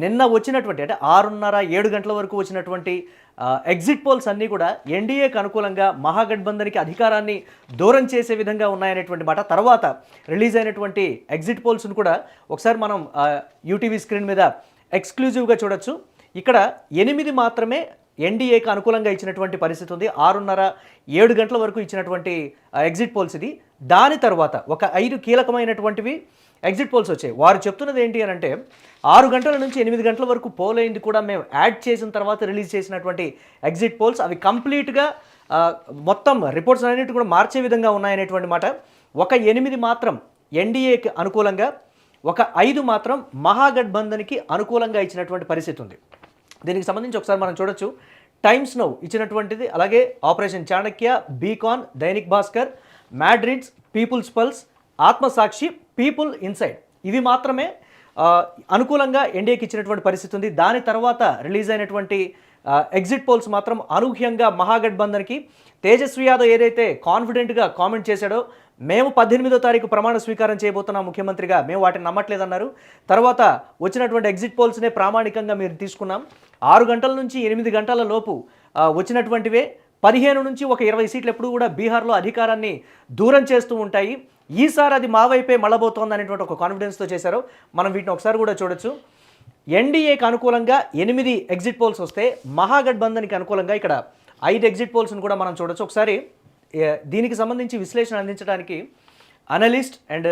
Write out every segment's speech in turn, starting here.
నిన్న వచ్చినటువంటి అంటే 6:30, 7 గంటల వరకు వచ్చినటువంటి ఎగ్జిట్ పోల్స్ అన్నీ కూడా ఎన్డీఏకి అనుకూలంగా మహాగఠబంధన్‌కి అధికారాన్ని దూరం చేసే విధంగా ఉన్నాయనేటువంటి మాట. తర్వాత రిలీజ్ అయినటువంటి ఎగ్జిట్ పోల్స్‌ను కూడా ఒకసారి మనం యూటీవీ స్క్రీన్ మీద ఎక్స్క్లూజివ్‌గా చూడొచ్చు. ఇక్కడ 8 మాత్రమే ఎన్డీఏకి అనుకూలంగా ఇచ్చినటువంటి పరిస్థితి ఉంది. 6:30, 7 గంటల వరకు ఇచ్చినటువంటి ఎగ్జిట్ పోల్స్ ఇది. దాని తర్వాత ఒక 5 కీలకమైనటువంటివి ఎగ్జిట్ పోల్స్ వచ్చాయి. వారు చెప్తున్నది ఏంటి అని అంటే 6 గంటల నుంచి 8 గంటల వరకు పోల్ అయింది కూడా మేము యాడ్ చేసిన తర్వాత రిలీజ్ చేసినటువంటి ఎగ్జిట్ పోల్స్ అవి కంప్లీట్గా మొత్తం రిపోర్ట్స్ అన్నిటి కూడా మార్చే విధంగా ఉన్నాయనేటువంటి మాట. ఒక 8 మాత్రం ఎన్డీఏకి అనుకూలంగా, ఒక 5 మాత్రం మహాగఠబంధన్కి అనుకూలంగా ఇచ్చినటువంటి పరిస్థితి ఉంది. దీనికి సంబంధించి ఒకసారి మనం చూడొచ్చు. టైమ్స్ నౌ ఇచ్చినటువంటిది, అలాగే ఆపరేషన్ చాణక్య, బీకాన్, దైనిక్ భాస్కర్, మ్యాడ్రిడ్స్, People's Pulse, Aatmasakshi, people inside ఇవి మాత్రమే అనుకూలంగా ఎన్డీఏకి ఇచ్చినటువంటి పరిస్థితి ఉంది. దాని తర్వాత రిలీజ్ అయినటువంటి ఎగ్జిట్ పోల్స్ మాత్రం అనూహ్యంగా మహాగఠబంధన్కి. తేజస్వి యాదవ్ ఏదైతే కాన్ఫిడెంట్గా కామెంట్ చేశాడో, మేము 18వ తారీఖు ప్రమాణ స్వీకారం చేయబోతున్నాం ముఖ్యమంత్రిగా, మేము వాటిని నమ్మట్లేదన్నారు. తర్వాత వచ్చినటువంటి ఎగ్జిట్ పోల్స్నే ప్రామాణికంగా మీరు తీసుకున్నాం. 6 గంటల నుంచి 8 గంటల లోపు వచ్చినటువంటివే 15 నుంచి ఒక 20 సీట్లు ఎప్పుడు కూడా బీహార్లో అధికారాన్ని దూరం చేస్తూ ఉంటాయి. ఈసారి అది మా వైపే మళ్ళబోతోంది అనేటువంటి ఒక కాన్ఫిడెన్స్తో చేశారు. మనం వీటిని ఒకసారి కూడా చూడొచ్చు. ఎన్డీఏకి అనుకూలంగా 8 ఎగ్జిట్ పోల్స్ వస్తే, మహాగఠబంధన్కి అనుకూలంగా ఇక్కడ 5 ఎగ్జిట్ పోల్స్ను కూడా మనం చూడొచ్చు. ఒకసారి దీనికి సంబంధించి విశ్లేషణ అందించడానికి అనలిస్ట్ అండ్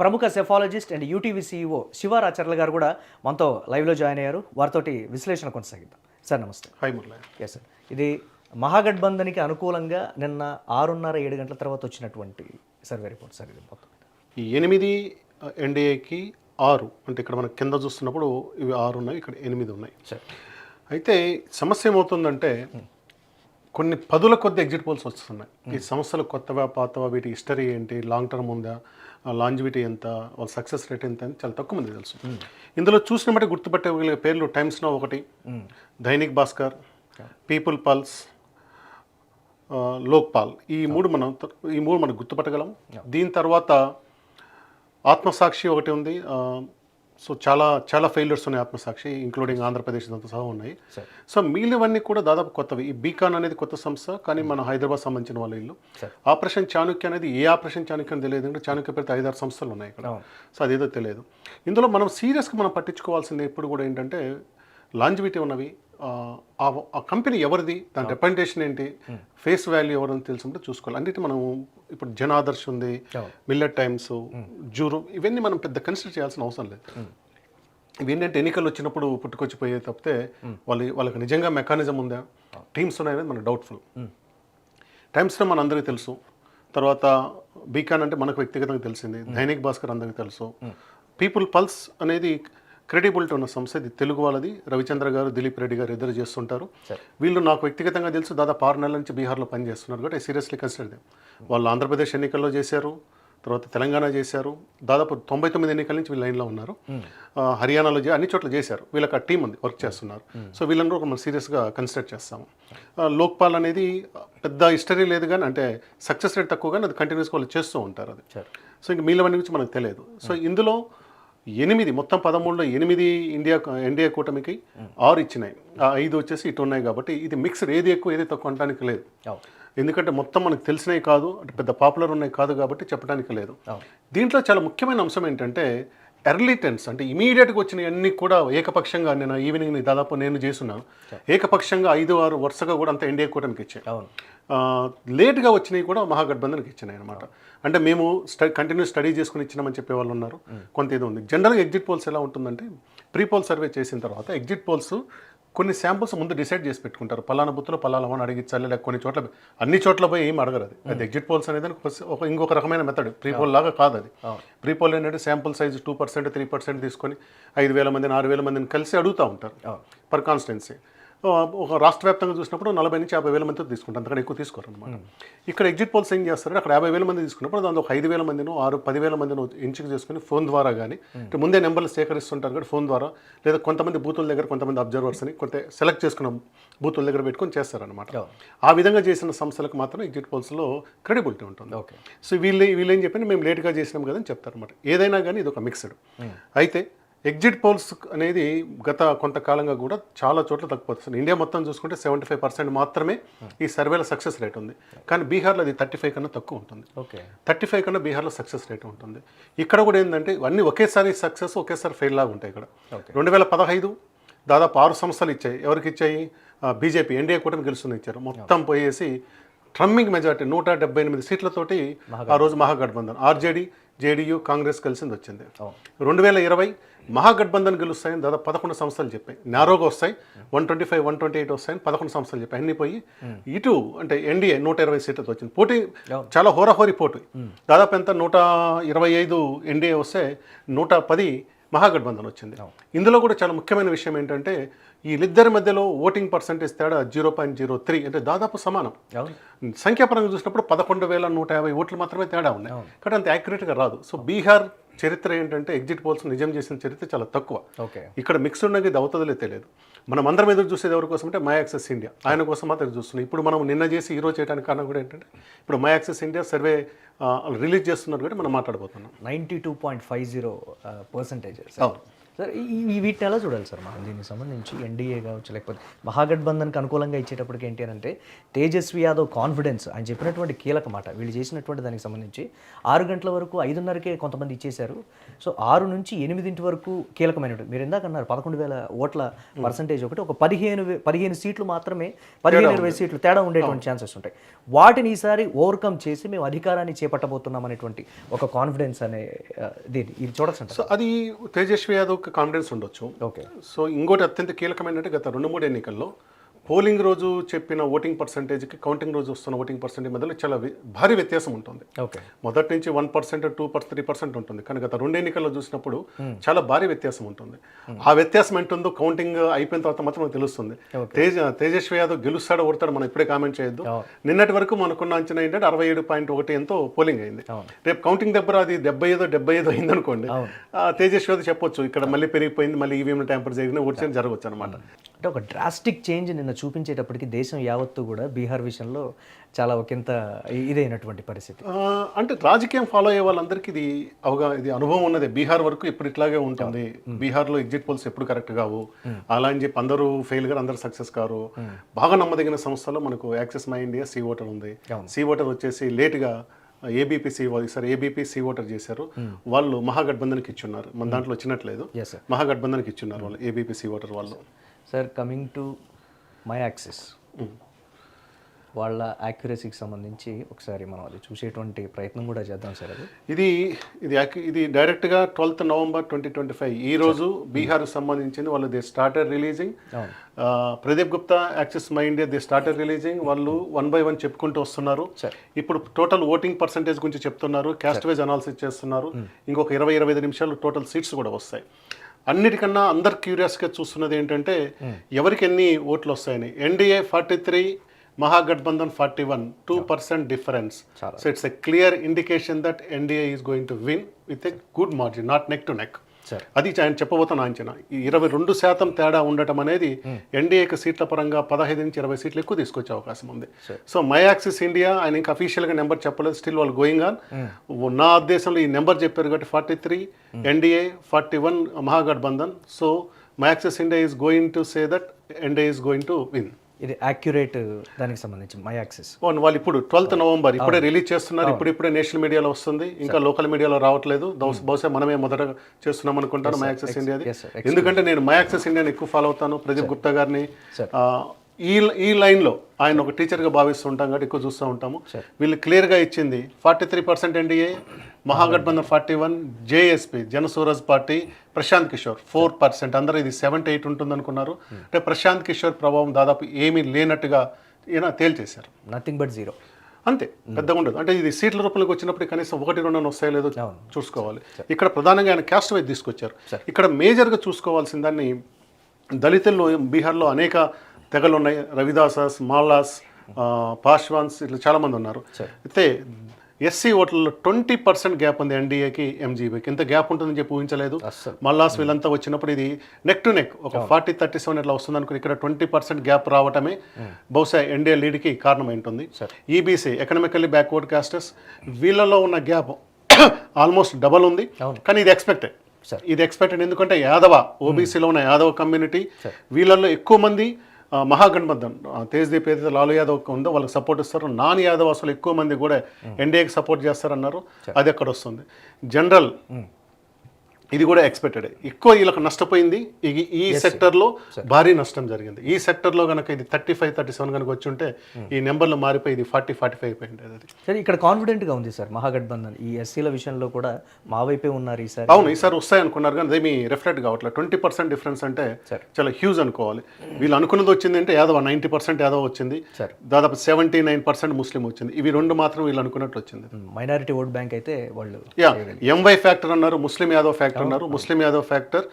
ప్రముఖ సెఫాలజిస్ట్ అండ్ యూటీవీ సీఈఓ శివారాచర్ల గారు కూడా మనతో లైవ్లో జాయిన్ అయ్యారు. వారితోటి విశ్లేషణ కొనసాగిద్దాం. సార్ నమస్తే. హాయ్ మురళి. ఎస్ సార్, ఇది మహాగఠబంధన్కి అనుకూలంగా నిన్న 6:30, 7 గంటల తర్వాత వచ్చినటువంటి సర్వే రిపోర్ట్ సార్. ఇది మొత్తం ఈ 8 ఎన్డీఏకి 6 అంటే ఇక్కడ మనం కింద చూస్తున్నప్పుడు ఇవి 6 ఉన్నాయి, ఇక్కడ 8 ఉన్నాయి. అయితే సమస్య ఏమవుతుందంటే కొన్ని పదుల కొద్ది ఎగ్జిట్ పోల్స్ వస్తున్నాయి. ఈ సమస్యలు కొత్తవా పాతవా, వీటి హిస్టరీ ఏంటి, లాంగ్ టర్మ్ ఉందా, లాంజివిటీ ఎంత, వాళ్ళ సక్సెస్ రేట్ ఎంత అని చాలా తక్కువ మంది తెలుసు. ఇందులో చూసిన బట్టి గుర్తుపట్టే పేర్లు టైమ్స్ నౌ ఒకటి, దైనిక్ భాస్కర్, పీపుల్ పల్స్, లోక్పాల్, ఈ మూడు మనం గుర్తుపట్టగలం. దీని తర్వాత ఆత్మసాక్షి ఒకటి ఉంది. సో చాలా ఫెయిల్యూర్స్ ఉన్నాయి ఆత్మసాక్షి, ఇంక్లూడింగ్ ఆంధ్రప్రదేశ్ అంతా సహా ఉన్నాయి. సో మిగిలినవన్నీ కూడా దాదాపు కొత్తవి. ఈ బీకాన్ అనేది కొత్త సంస్థ, కానీ మన హైదరాబాద్ సంబంధించిన వాళ్ళ ఇల్లు. ఆపరేషన్ చాణక్య అనేది ఏ ఆపరేషన్ చాణక్య అని తెలియదు, అంటే చాణక్య పేరుతో 5-6 సంస్థలు ఉన్నాయి ఇక్కడ. సో అదేదో తెలియదు. ఇందులో మనం సీరియస్గా మనం పట్టించుకోవాల్సింది ఎప్పుడు కూడా ఏంటంటే లాంజివిటీ ఉన్నవి, ఆ కంపెనీ ఎవరిది, దాని రిప్రజెంటేషన్ ఏంటి, ఫేస్ వాల్యూ ఎవరని తెలిసినప్పుడు చూసుకోవాలి. అన్నిటి మనం ఇప్పుడు జనాదర్శ్ ఉంది, మిల్లెట్ టైమ్స్, జూరో, ఇవన్నీ మనం పెద్ద కన్సిడర్ చేయాల్సిన అవసరం లేదు. ఇవేంటంటే ఎన్నికలు వచ్చినప్పుడు పుట్టుకొచ్చిపోయే తప్పితే వాళ్ళకి నిజంగా మెకానిజం ఉందా, టీమ్స్ ఉన్నాయనేది మనకు డౌట్ఫుల్. టైమ్స్లో మన అందరికీ తెలుసు. తర్వాత బీకాన్ అంటే మనకు వ్యక్తిగతంగా తెలిసింది. దైనిక్ భాస్కర్ అందరికీ తెలుసు. పీపుల్ పల్స్ అనేది క్రెడిబిలిటీ ఉన్న సంస్థ, ఇది తెలుగు వాళ్ళది. రవిచంద్ర గారు, దిలీప్ రెడ్డి గారు ఇద్దరు చేస్తుంటారు. వీళ్ళు నాకు వ్యక్తిగతంగా తెలుసు, దాదాపు 6 నెలల నుంచి బీహార్లో పనిచేస్తున్నారు కాబట్టి సీరియస్లీ కన్సిడర్ చేయం. వాళ్ళు ఆంధ్రప్రదేశ్ ఎన్నికల్లో చేశారు, తర్వాత తెలంగాణ చేశారు, దాదాపు 99 ఎన్నికల నుంచి వీళ్ళు లైన్లో ఉన్నారు. హర్యానాలో అన్ని చోట్ల చేశారు. వీళ్ళకి ఆ టీం ఉంది, వర్క్ చేస్తున్నారు. సో వీళ్ళని కూడా మనం సీరియస్గా కన్సిడర్ చేస్తాము. లోక్పాల్ అనేది పెద్ద హిస్టరీ లేదు కానీ, అంటే సక్సెస్ రేట్ తక్కువ కానీ అది కంటిన్యూస్గా వాళ్ళు చేస్తూ ఉంటారు అది. సో ఇంక మిగిలినవన్నీ గురించి మనకు తెలియదు. సో ఇందులో 8 మొత్తం 13లో 8 ఎన్డీఏ కూటమికి 6 ఇచ్చినాయి, 5 వచ్చేసి ఇటు ఉన్నాయి. కాబట్టి ఇది మిక్స్డ్, ఏది ఎక్కువ ఏది తక్కువ అనడానికి లేదు. ఎందుకంటే మొత్తం మనకు తెలిసినవి కాదు, అంటే పెద్ద పాపులర్ ఉన్నాయి కాదు, కాబట్టి చెప్పడానికి లేదు. దీంట్లో చాలా ముఖ్యమైన అంశం ఏంటంటే ఎర్లీ టెన్స్, అంటే ఇమీడియట్గా వచ్చినవి అన్నీ కూడా ఏకపక్షంగా, నేను ఈవినింగ్ దాదాపు నేను చేస్తున్నాను, ఏకపక్షంగా 5-6 వరుసగా కూడా అంతా ఎన్డీఏ కూటమికి ఇచ్చాయి. లేట్గా వచ్చినవి కూడా మహాగఠబంధన్కి ఇచ్చినాయి అనమాట. అంటే మేము కంటిన్యూస్ స్టడీ చేసుకుని ఇచ్చినామని చెప్పే వాళ్ళు ఉన్నారు. కొంత ఇది ఉంది. జనరల్గా ఎగ్జిట్ పోల్స్ ఎలా ఉంటుందంటే, ప్రీ పోల్ సర్వే చేసిన తర్వాత ఎగ్జిట్ పోల్స్ కొన్ని శాంపుల్స్ ముందు డిసైడ్ చేసి పెట్టుకుంటారు. పలానా బుత్తులో పలానా అడిగించాలి, లేక కొన్ని చోట్ల అన్ని చోట్ల పోయి ఏం అడగరు. అది ఎగ్జిట్ పోల్స్ అనేది ఇంకొక రకమైన మెథడ్. ప్రీ పోల్ లాగా కాదు అది. ప్రీ పోల్ ఏంటంటే శాంపుల్ సైజ్ 2%, 3% తీసుకొని 5,000 మందిని 6,000 మందిని కలిసి అడుగుతూ ఉంటారు పర్ కాన్స్టిట్యున్సీ. ఒక రాష్ట్ర వ్యాప్తంగా చూసినప్పుడు 40 నుంచి 50,000 మందితో తీసుకుంటారు, అంతకంటే ఎక్కువ తీసుకోరు అనమాట. ఇక్కడ ఎగ్జిట్ పోల్స్ ఏం చేస్తారు, అక్కడ 50,000 మంది తీసుకున్నప్పుడు దాంట్లో 5,000 మందినో 10,000 మందినో ఎంపిక చేసుకుని ఫోన్ ద్వారా కానీ, అంటే ముందే నెంబర్లు సేకరిస్తుంటారు కాబట్టి ఫోన్ ద్వారా, లేదా కొంతమంది బూతుల దగ్గర కొంతమంది అబ్జర్వర్స్ని కొంత సెలెక్ట్ చేసుకున్న బూతుల దగ్గర పెట్టుకొని చేస్తారనమాట. ఆ విధంగా చేసిన సంస్థలకు మాత్రం ఎగ్జిట్ పోల్స్లో క్రెడిబిలిటీ ఉంటుంది. ఓకే, సో వీళ్ళు ఏం చెప్పి మేము లేట్గా చేసినాం కదని చెప్తారనమాట. ఏదైనా కానీ ఇది ఒక మిక్స్డ్. అయితే ఎగ్జిట్ పోల్స్ అనేది గత కొంతకాలంగా కూడా చాలా చోట్ల తగ్గిపోతుంది. ఇండియా మొత్తం చూసుకుంటే 75% మాత్రమే ఈ సర్వేల సక్సెస్ రేట్ ఉంది. కానీ బీహార్లో అది 35 కన్నా తక్కువ ఉంటుంది. ఓకే, 35 కన్నా బీహార్లో సక్సెస్ రేట్ ఉంటుంది. ఇక్కడ కూడా ఏంటంటే అన్నీ ఒకేసారి సక్సెస్ ఒకేసారి ఫెయిల్ లాగా ఉంటాయి. ఇక్కడ 2015 దాదాపు 6 సంస్థలు ఇచ్చాయి. ఎవరికి ఇచ్చాయి? బీజేపీ ఎన్డీఏ కూటమి గెలుస్తుంది ఇచ్చారు. మొత్తం పోయేసి ట్రమ్మింగ్ మెజార్టీ 178 సీట్లతోటి ఆ రోజు మహాగఠబంధన్ ఆర్జేడీ, జేడీయూ, కాంగ్రెస్ కలిసింది వచ్చింది. 2020 మహాగఠబంధన్ గెలుస్తాయని దాదాపు 11 సంస్థలు చెప్పాయి. నారోగా వస్తాయి 125, 128 వస్తాయని 11 సంస్థలు చెప్పాయి. అన్ని పోయి ఇటు అంటే ఎన్డీఏ 120 సీట్లతో వచ్చింది. పోటీ చాలా హోరాహోరీ పోటీ. దాదాపు ఎంత 125 ఎన్డీఏ వస్తే 110 మహాగఠబంధన్ వచ్చింది. ఇందులో కూడా చాలా ముఖ్యమైన విషయం ఏంటంటే వీళ్ళిద్దరి మధ్యలో ఓటింగ్ పర్సంటేజ్ తేడా 0.03 అంటే దాదాపు సమానం. సంఖ్యాపరంగా చూసినప్పుడు 11,150 ఓట్లు మాత్రమే తేడా ఉన్నాయి. కానీ అంత యాక్యురేట్గా రాదు. సో బీహార్ చరిత్ర ఏంటంటే ఎగ్జిట్ పోల్స్ నిజం చేసిన చరిత్ర చాలా తక్కువ. ఇక్కడ మిక్స్ ఉన్నది ఇది అవుతుందో తెలియదు. మనం అందరం ఎదురు చూసేది ఎవరి కోసం అంటే మై యాక్సెస్ ఇండియా, ఆయన కోసం మాత్రం చూస్తున్నాం. ఇప్పుడు మనం నిన్న చేసి ఈరోజు చేయడానికి కారణం కూడా ఏంటంటే ఇప్పుడు my Axis India survey release చేస్తున్నారు కూడా మనం మాట్లాడబోతున్నాం. 92.50% సార్. ఈ వీటిని ఎలా చూడాలి సార్ మనం దీనికి సంబంధించి? ఎన్డీఏ కావచ్చు లేకపోతే మహాగఠబంధన్కి అనుకూలంగా ఇచ్చేటప్పటికి ఏంటి అంటే తేజస్వి యాదవ్ కాన్ఫిడెన్స్ ఆయన చెప్పినటువంటి కీలక మాట వీళ్ళు చేసినటువంటి దానికి సంబంధించి 6 గంటల వరకు 5:30కే కొంతమంది ఇచ్చేశారు. సో 6 నుంచి 8 వరకు కీలకమైనటువంటి మీరు ఇందాక అన్నారు 11,000 ఓట్ల పర్సంటేజ్ ఒకటి ఒక 15 సీట్లు మాత్రమే 15-20 సీట్లు తేడా ఉండేటువంటి ఛాన్సెస్ ఉంటాయి. వాటిని ఈసారి ఓవర్కమ్ చేసి మేము అధికారాన్ని చేపట్టబోతున్నాం అనేటువంటి ఒక కాన్ఫిడెన్స్ అనే దీన్ని ఇది చూడొచ్చు. సో అది తేజస్వి యాదవ్ కాన్ఫిడెన్స్ ఉండొచ్చు. ఓకే. సో ఇంకోటి అత్యంత కీలకమైనట్టు గత 2-3 ఎన్నికల్లో పోలింగ్ రోజు చెప్పిన ఓటింగ్ పర్సంటేజ్కి కౌంటింగ్ రోజు వస్తున్న ఓటింగ్ పర్సంటేజ్ మధ్యలో చాలా భారీ వ్యత్యాసం ఉంటుంది. ఓకే, మొదటి నుంచి 1%, 2%, 3% ఉంటుంది. కానీ గత 2 ఎన్నికల్లో చూసినప్పుడు చాలా భారీ వ్యత్యాసం ఉంటుంది. ఆ వ్యత్యాసం ఏంటుందో కౌంటింగ్ అయిపోయిన తర్వాత మాత్రం మనకు తెలుస్తుంది. తేజస్వి యాదవ్ గెలుస్తాడో ఓడతాడో మనం ఇప్పుడే కామెంట్ చేయొద్దు. నిన్నటి వరకు మనకున్న అంచనా ఏంటంటే 67.1 ఎంతో పోలింగ్ అయింది. రేపు కౌంటింగ్ దగ్గర అది 75 అయింది అనుకోండి, తేజస్వి యాదవ్ చెప్పొచ్చు ఇక్కడ మళ్ళీ పెరిగిపోయింది, మళ్ళీ ఈవీఎం ట్యాంపర్ జరిగిన ఓట్స్ జరగవచ్చు అనమాట. అంటే ఒక డ్రాస్టిక్ చేంజ్ నిన్న చూపించేటప్పటికి దేశం యావత్తు కూడా బీహార్ విషయంలో చాలా ఒకంత ఇదైనటువంటి పరిస్థితి. అంటే రాజకీయం ఫాలో అయ్యే వాళ్ళందరికీ ఇది అనుభవం ఉన్నదే. బీహార్ వరకు ఇప్పుడు ఇట్లాగే ఉంటుంది. బీహార్లో ఎగ్జిట్ పోల్స్ ఎప్పుడు కరెక్ట్ కావు. అలా అని చెప్పి అందరూ ఫెయిల్ గారు అందరూ సక్సెస్ కారు. బాగా నమ్మదగిన సంస్థలో మనకు Axis my India C voter ఉంది. సి ఓటర్ వచ్చేసి లేట్గా ఏబీపీ సి ఓటర్ చేశారు. వాళ్ళు మహాగఠబంధన్కి ఇచ్చున్నారు. మన దాంట్లో వచ్చినట్లేదు, మహాగఠబంధన్కి ఇచ్చున్నారు వాళ్ళు ఏబీపీ సి ఓటర్ వాళ్ళు. Sir coming to my access వాళ్ళ యాక్యురసీకి సంబంధించి ఒకసారి మనం అది చూసేటువంటి ప్రయత్నం కూడా చేద్దాం సార్. ఇది డైరెక్ట్గా 12th November 2025 ఈ రోజు బీహార్కి సంబంధించింది. వాళ్ళు they started releasing. Pradeep Gupta access my India they started releasing. వాళ్ళు 1 by 1 చెప్పుకుంటూ వస్తున్నారు. ఇప్పుడు టోటల్ ఓటింగ్ పర్సంటేజ్ గురించి చెప్తున్నారు. క్యాస్ట్ వైజ్ అనాలిసిస్ చేస్తున్నారు. ఇంకొక 20-25 నిమిషాలు టోటల్ సీట్స్ కూడా వస్తాయి. అన్నిటికన్నా అందరు క్యూరియస్గా చూస్తున్నది ఏంటంటే ఎవరికి ఎన్ని ఓట్లు వస్తాయని. NDA 43, Mahagathbandhan 41, 2% difference. So it's a clear indication that NDA is going to win with a good margin, not neck to neck. అది ఆయన చెప్పబోతున్న అంచనా. ఈ 22% తేడా ఉండటం అనేది ఎన్డీఏకి సీట్ల పరంగా 15 నుంచి 20 సీట్లు ఎక్కువ తీసుకొచ్చే అవకాశం ఉంది. సో మై యాక్సిస్ ఇండియా ఆయన ఇంకా అఫీషియల్గా నెంబర్ చెప్పలేదు, స్టిల్ వాళ్ళు గోయింగ్ ఆన్. నా ఉద్దేశంలో ఈ నెంబర్ చెప్పారు కాబట్టి 43 NDA, 41 Mahagathbandhan. So my axis India is going to say that NDA is going to win. ఇది యాక్యురేట్ దానికి సంబంధించి మై యాక్సెస్ వాళ్ళు ఇప్పుడు 12th November ఇప్పుడే రిలీజ్ చేస్తున్నారు. ఇప్పుడే నేషనల్ మీడియాలో వస్తుంది, ఇంకా లోకల్ మీడియాలో రావట్లేదు. బహుశా మనమే మొదట చేస్తున్నాం అనుకుంటాను మై యాక్సెస్ ఇండియాది. ఎందుకంటే నేను మై యాక్సెస్ ఇండియాని ఎక్కువ ఫాలో అవుతాను. ప్రదీప్ గుప్తా గారిని ఈ లైన్లో ఆయన ఒక టీచర్గా భావిస్తుంటాం కాబట్టి ఎక్కువ చూస్తూ ఉంటాము. వీళ్ళు క్లియర్గా ఇచ్చింది 43% NDA, Mahagathbandhan 41, JSP Janswaraj party Prashant Kishor 4%. అందరూ ఇది 7-8 ఉంటుంది అనుకున్నారు. అంటే ప్రశాంత్ కిషోర్ ప్రభావం దాదాపు ఏమీ లేనట్టుగా ఈయన తేల్చేశారు. నథింగ్ బట్ జీరో, అంతే, పెద్దగా ఉండదు. అంటే ఇది సీట్ల రూపంలోకి వచ్చినప్పుడు కనీసం 1-2 వస్తాయో లేదో చూసుకోవాలి. ఇక్కడ ప్రధానంగా ఆయన క్యాస్ట్ వైజ్ తీసుకొచ్చారు. ఇక్కడ మేజర్గా చూసుకోవాల్సిన దాన్ని దళితుల్లో బీహార్లో అనేక తెగలు ఉన్నాయి. రవిదాసస్, మాలాస్, పాశ్వాన్స్ ఇట్లా చాలామంది ఉన్నారు. అయితే ఎస్సీ ఓట్లలో 20% గ్యాప్ ఉంది ఎన్డీఏకి ఎంజీబీకి. ఎంత గ్యాప్ ఉంటుందని చెప్పి ఊహించలేదు. మల్లాస్ వీళ్ళంతా వచ్చినప్పుడు ఇది నెక్ టు నెక్ ఒక 40-37 ఇట్లా వస్తుంది అనుకుని ఇక్కడ 20% గ్యాప్ రావటమే బహుశా ఎన్డీఏ లీడ్కి కారణమై ఉంటుంది. ఈబీసీ ఎకనామికల్లీ బ్యాక్వర్డ్ కాస్టర్స్ వీళ్ళలో ఉన్న గ్యాప్ ఆల్మోస్ట్ డబల్ ఉంది. కానీ ఇది ఎక్స్పెక్టెడ్. ఇది ఎక్స్పెక్టెడ్. ఎందుకంటే యాదవ ఓబీసీలో ఉన్న యాదవ కమ్యూనిటీ వీళ్ళల్లో ఎక్కువ మంది మహాగఠబంధన్ తేజ్దీప్ ఏదైతే లాలూ యాదవ్ ఉందో వాళ్ళకి సపోర్ట్ ఇస్తారు. నాన్ యాదవ్ అసలు ఎక్కువ మంది కూడా ఎన్డీఏకి సపోర్ట్ చేస్తారన్నారు. అది ఎక్కడ వస్తుంది? జనరల్ ఇది కూడా ఎక్స్పెక్టెడ్. ఎక్కువ వీళ్ళకి నష్టపోయింది ఈ సెక్టర్లో భారీ నష్టం జరిగింది. ఈ సెక్టర్లో కనుక ఇది 35-37 కనుక వచ్చి ఉంటే ఈ నెంబర్లు మారిపోయి ఇది 40-45 అయిపోయింది. అది సరే, ఇక్కడ కాన్ఫిడెంట్గా ఉంది సార్ మహాగఠబంధన్ ఈ ఎస్సీల విషయంలో కూడా మా వైపే ఉన్నారు ఈసారి. అవును, ఈసారి వస్తాయి అనుకున్నారు కానీ అదేమి రిఫ్లెక్ట్ కావట్లేదు. 20% డిఫరెన్స్ అంటే చాలా హ్యూజ్ అనుకోవాలి. వీళ్ళు అనుకున్నది వచ్చింది అంటే యాదవ 90% యాదవ్ వచ్చింది, దాదాపు 79% ముస్లిం వచ్చింది. ఇవి రెండు మాత్రం వీళ్ళు అనుకున్నట్లు వచ్చింది. మైనారిటీ ఓట్ బ్యాంక్ అయితే వాళ్ళు ఎంవై ఫ్యాక్టర్ అన్నారు, ముస్లిం యాదవ్ ఫ్యాక్టర్ ఉన్నారు. ముస్లిం యాదవ్ ఫ్యాక్టర్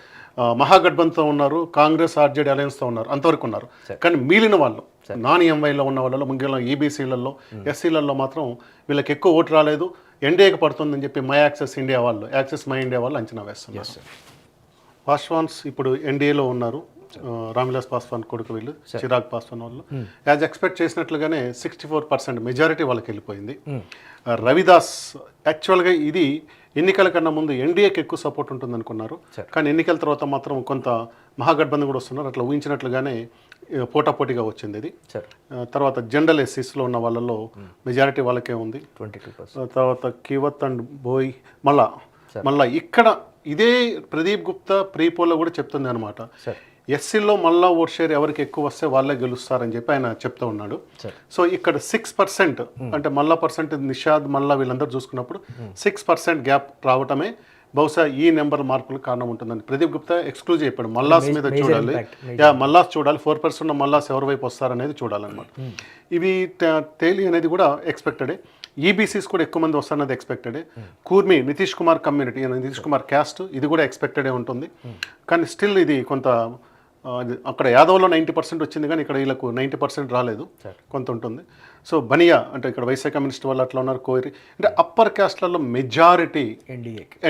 మహాగఠబంధన్తో ఉన్నారు, కాంగ్రెస్ ఆర్జేడీ అలయన్స్తో ఉన్నారు, అంతవరకు ఉన్నారు. కానీ మిగిలిన వాళ్ళు నాన్ ఎంవైలో ఉన్న వాళ్ళలో ముఖ్యంగా ఈబీసీలలో ఎస్సీలలో మాత్రం వీళ్ళకి ఎక్కువ ఓటు రాలేదు, ఎన్డీఏకి పడుతుందని చెప్పి మై యాక్సెస్ ఇండియా వాళ్ళు మై ఇండియా వాళ్ళు అంచనా వేస్తున్నారు. పాస్వాన్స్ ఇప్పుడు ఎన్డీఏలో ఉన్నారు. రామ్విలాస్ పాస్వాన్ కొడుకు వీళ్ళు, చిరాగ్ పాస్వాన్ వాళ్ళు యాజ్ ఎక్స్పెక్ట్ చేసినట్లుగానే 64% మెజారిటీ వాళ్ళకి వెళ్ళిపోయింది. రవిదాస్ యాక్చువల్గా ఇది ఎన్నికల కన్నా ముందు ఎన్డీఏకి ఎక్కువ సపోర్ట్ ఉంటుంది అనుకున్నారు, కానీ ఎన్నికల తర్వాత మాత్రం కొంత మహాగఠబంధన్ కూడా వస్తున్నారు. అట్లా ఊహించినట్లుగానే పోటాపోటీగా వచ్చింది ఇది. తర్వాత జనరల్ ఎస్సీస్లో ఉన్న వాళ్ళలో మెజారిటీ వాళ్ళకే ఉంది 22%. తర్వాత కివత్ అండ్ బోయ్ మళ్ళా ఇక్కడ ఇదే ప్రదీప్ గుప్తా ప్రీపోల్లో కూడా చెప్తుంది అనమాట. ఎస్సీలో మళ్ళా ఓట్ షేర్ ఎవరికి ఎక్కువ వస్తే వాళ్ళే గెలుస్తారని చెప్పి ఆయన చెప్తూ ఉన్నాడు. సో ఇక్కడ 6% అంటే మళ్ళా పర్సెంట్ నిషాద్ మళ్ళా వీళ్ళందరూ చూసుకున్నప్పుడు 6% గ్యాప్ రావటమే బహుశా ఈ నెంబర్ మార్పులకు కారణం ఉంటుందని ప్రదీప్ గుప్తా ఎక్స్క్లూజివ్ చెప్పాడు. మల్లాస్ మీద చూడాలి, మల్లాస్ చూడాలి, 4% ఉన్న మల్లాస్ ఎవరి వైపు వస్తారనేది చూడాలన్నమాట. ఇవి తేలి అనేది కూడా ఎక్స్పెక్టెడే. ఈబీసీస్ కూడా ఎక్కువ మంది వస్తారన్నది ఎక్స్పెక్టెడే. కూర్మి నితీష్ కుమార్ కమ్యూనిటీ, నితీష్ కుమార్ క్యాస్ట్, ఇది కూడా ఎక్స్పెక్టెడే ఉంటుంది. కానీ స్టిల్ ఇది కొంత అక్కడ యాదవ్లో 90% వచ్చింది కానీ ఇక్కడ వీళ్ళకు 90% రాలేదు, కొంత ఉంటుంది. సో బనియా అంటే ఇక్కడ వైసీ కమ్యూనిస్ట్ వాళ్ళు అట్లా ఉన్నారు. కోరి అంటే అప్పర్ క్యాస్ట్లలో మెజారిటీ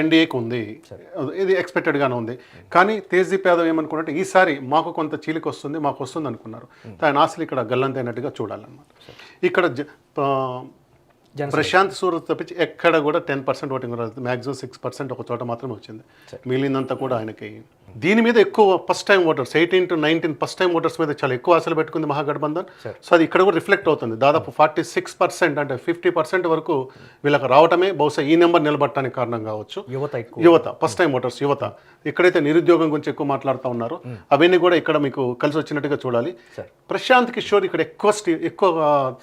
ఎన్డీఏకి ఉంది, ఇది ఎక్స్పెక్టెడ్గానే ఉంది. కానీ తేజ్దీప్ యాదవ్ ఏమనుకున్నట్టు ఈసారి మాకు కొంత చీలిక వస్తుంది, మాకు వస్తుంది అనుకున్నారు. ఆయన ఆశలు ఇక్కడ గల్లంతైనట్టుగా చూడాలన్నమాట. ఇక్కడ ప్రశాంత్ సూరత్ తప్పించి ఎక్కడ కూడా 10% ఓటింగ్ రాలేదు. మ్యాక్సిమం 6% ఒక చోట మాత్రమే వచ్చింది. మిగిలినంతా కూడా ఆయనకి దీని మీద ఎక్కువ first time voters 18 to 19 first time voters మీద చాలా ఎక్కువ ఆశలు పెట్టుకుంది మహాగఠబంధన్. సో అది ఇక్కడ కూడా రిఫ్లెక్ట్ అవుతుంది. దాదాపు 46% అంటే 50% వరకు వీళ్ళకి రావటమే బహుశా ఈ నెంబర్ నిలబడటానికి కారణం కావచ్చు. యువత ఫస్ట్ టైం ఓటర్స్ యువత ఎక్కడైతే నిరుద్యోగం గురించి ఎక్కువ మాట్లాడుతూ ఉన్నారో అవన్నీ కూడా ఇక్కడ మీకు కలిసి వచ్చినట్టుగా చూడాలి. ప్రశాంత్ కిషోర్ ఇక్కడ ఎక్కువ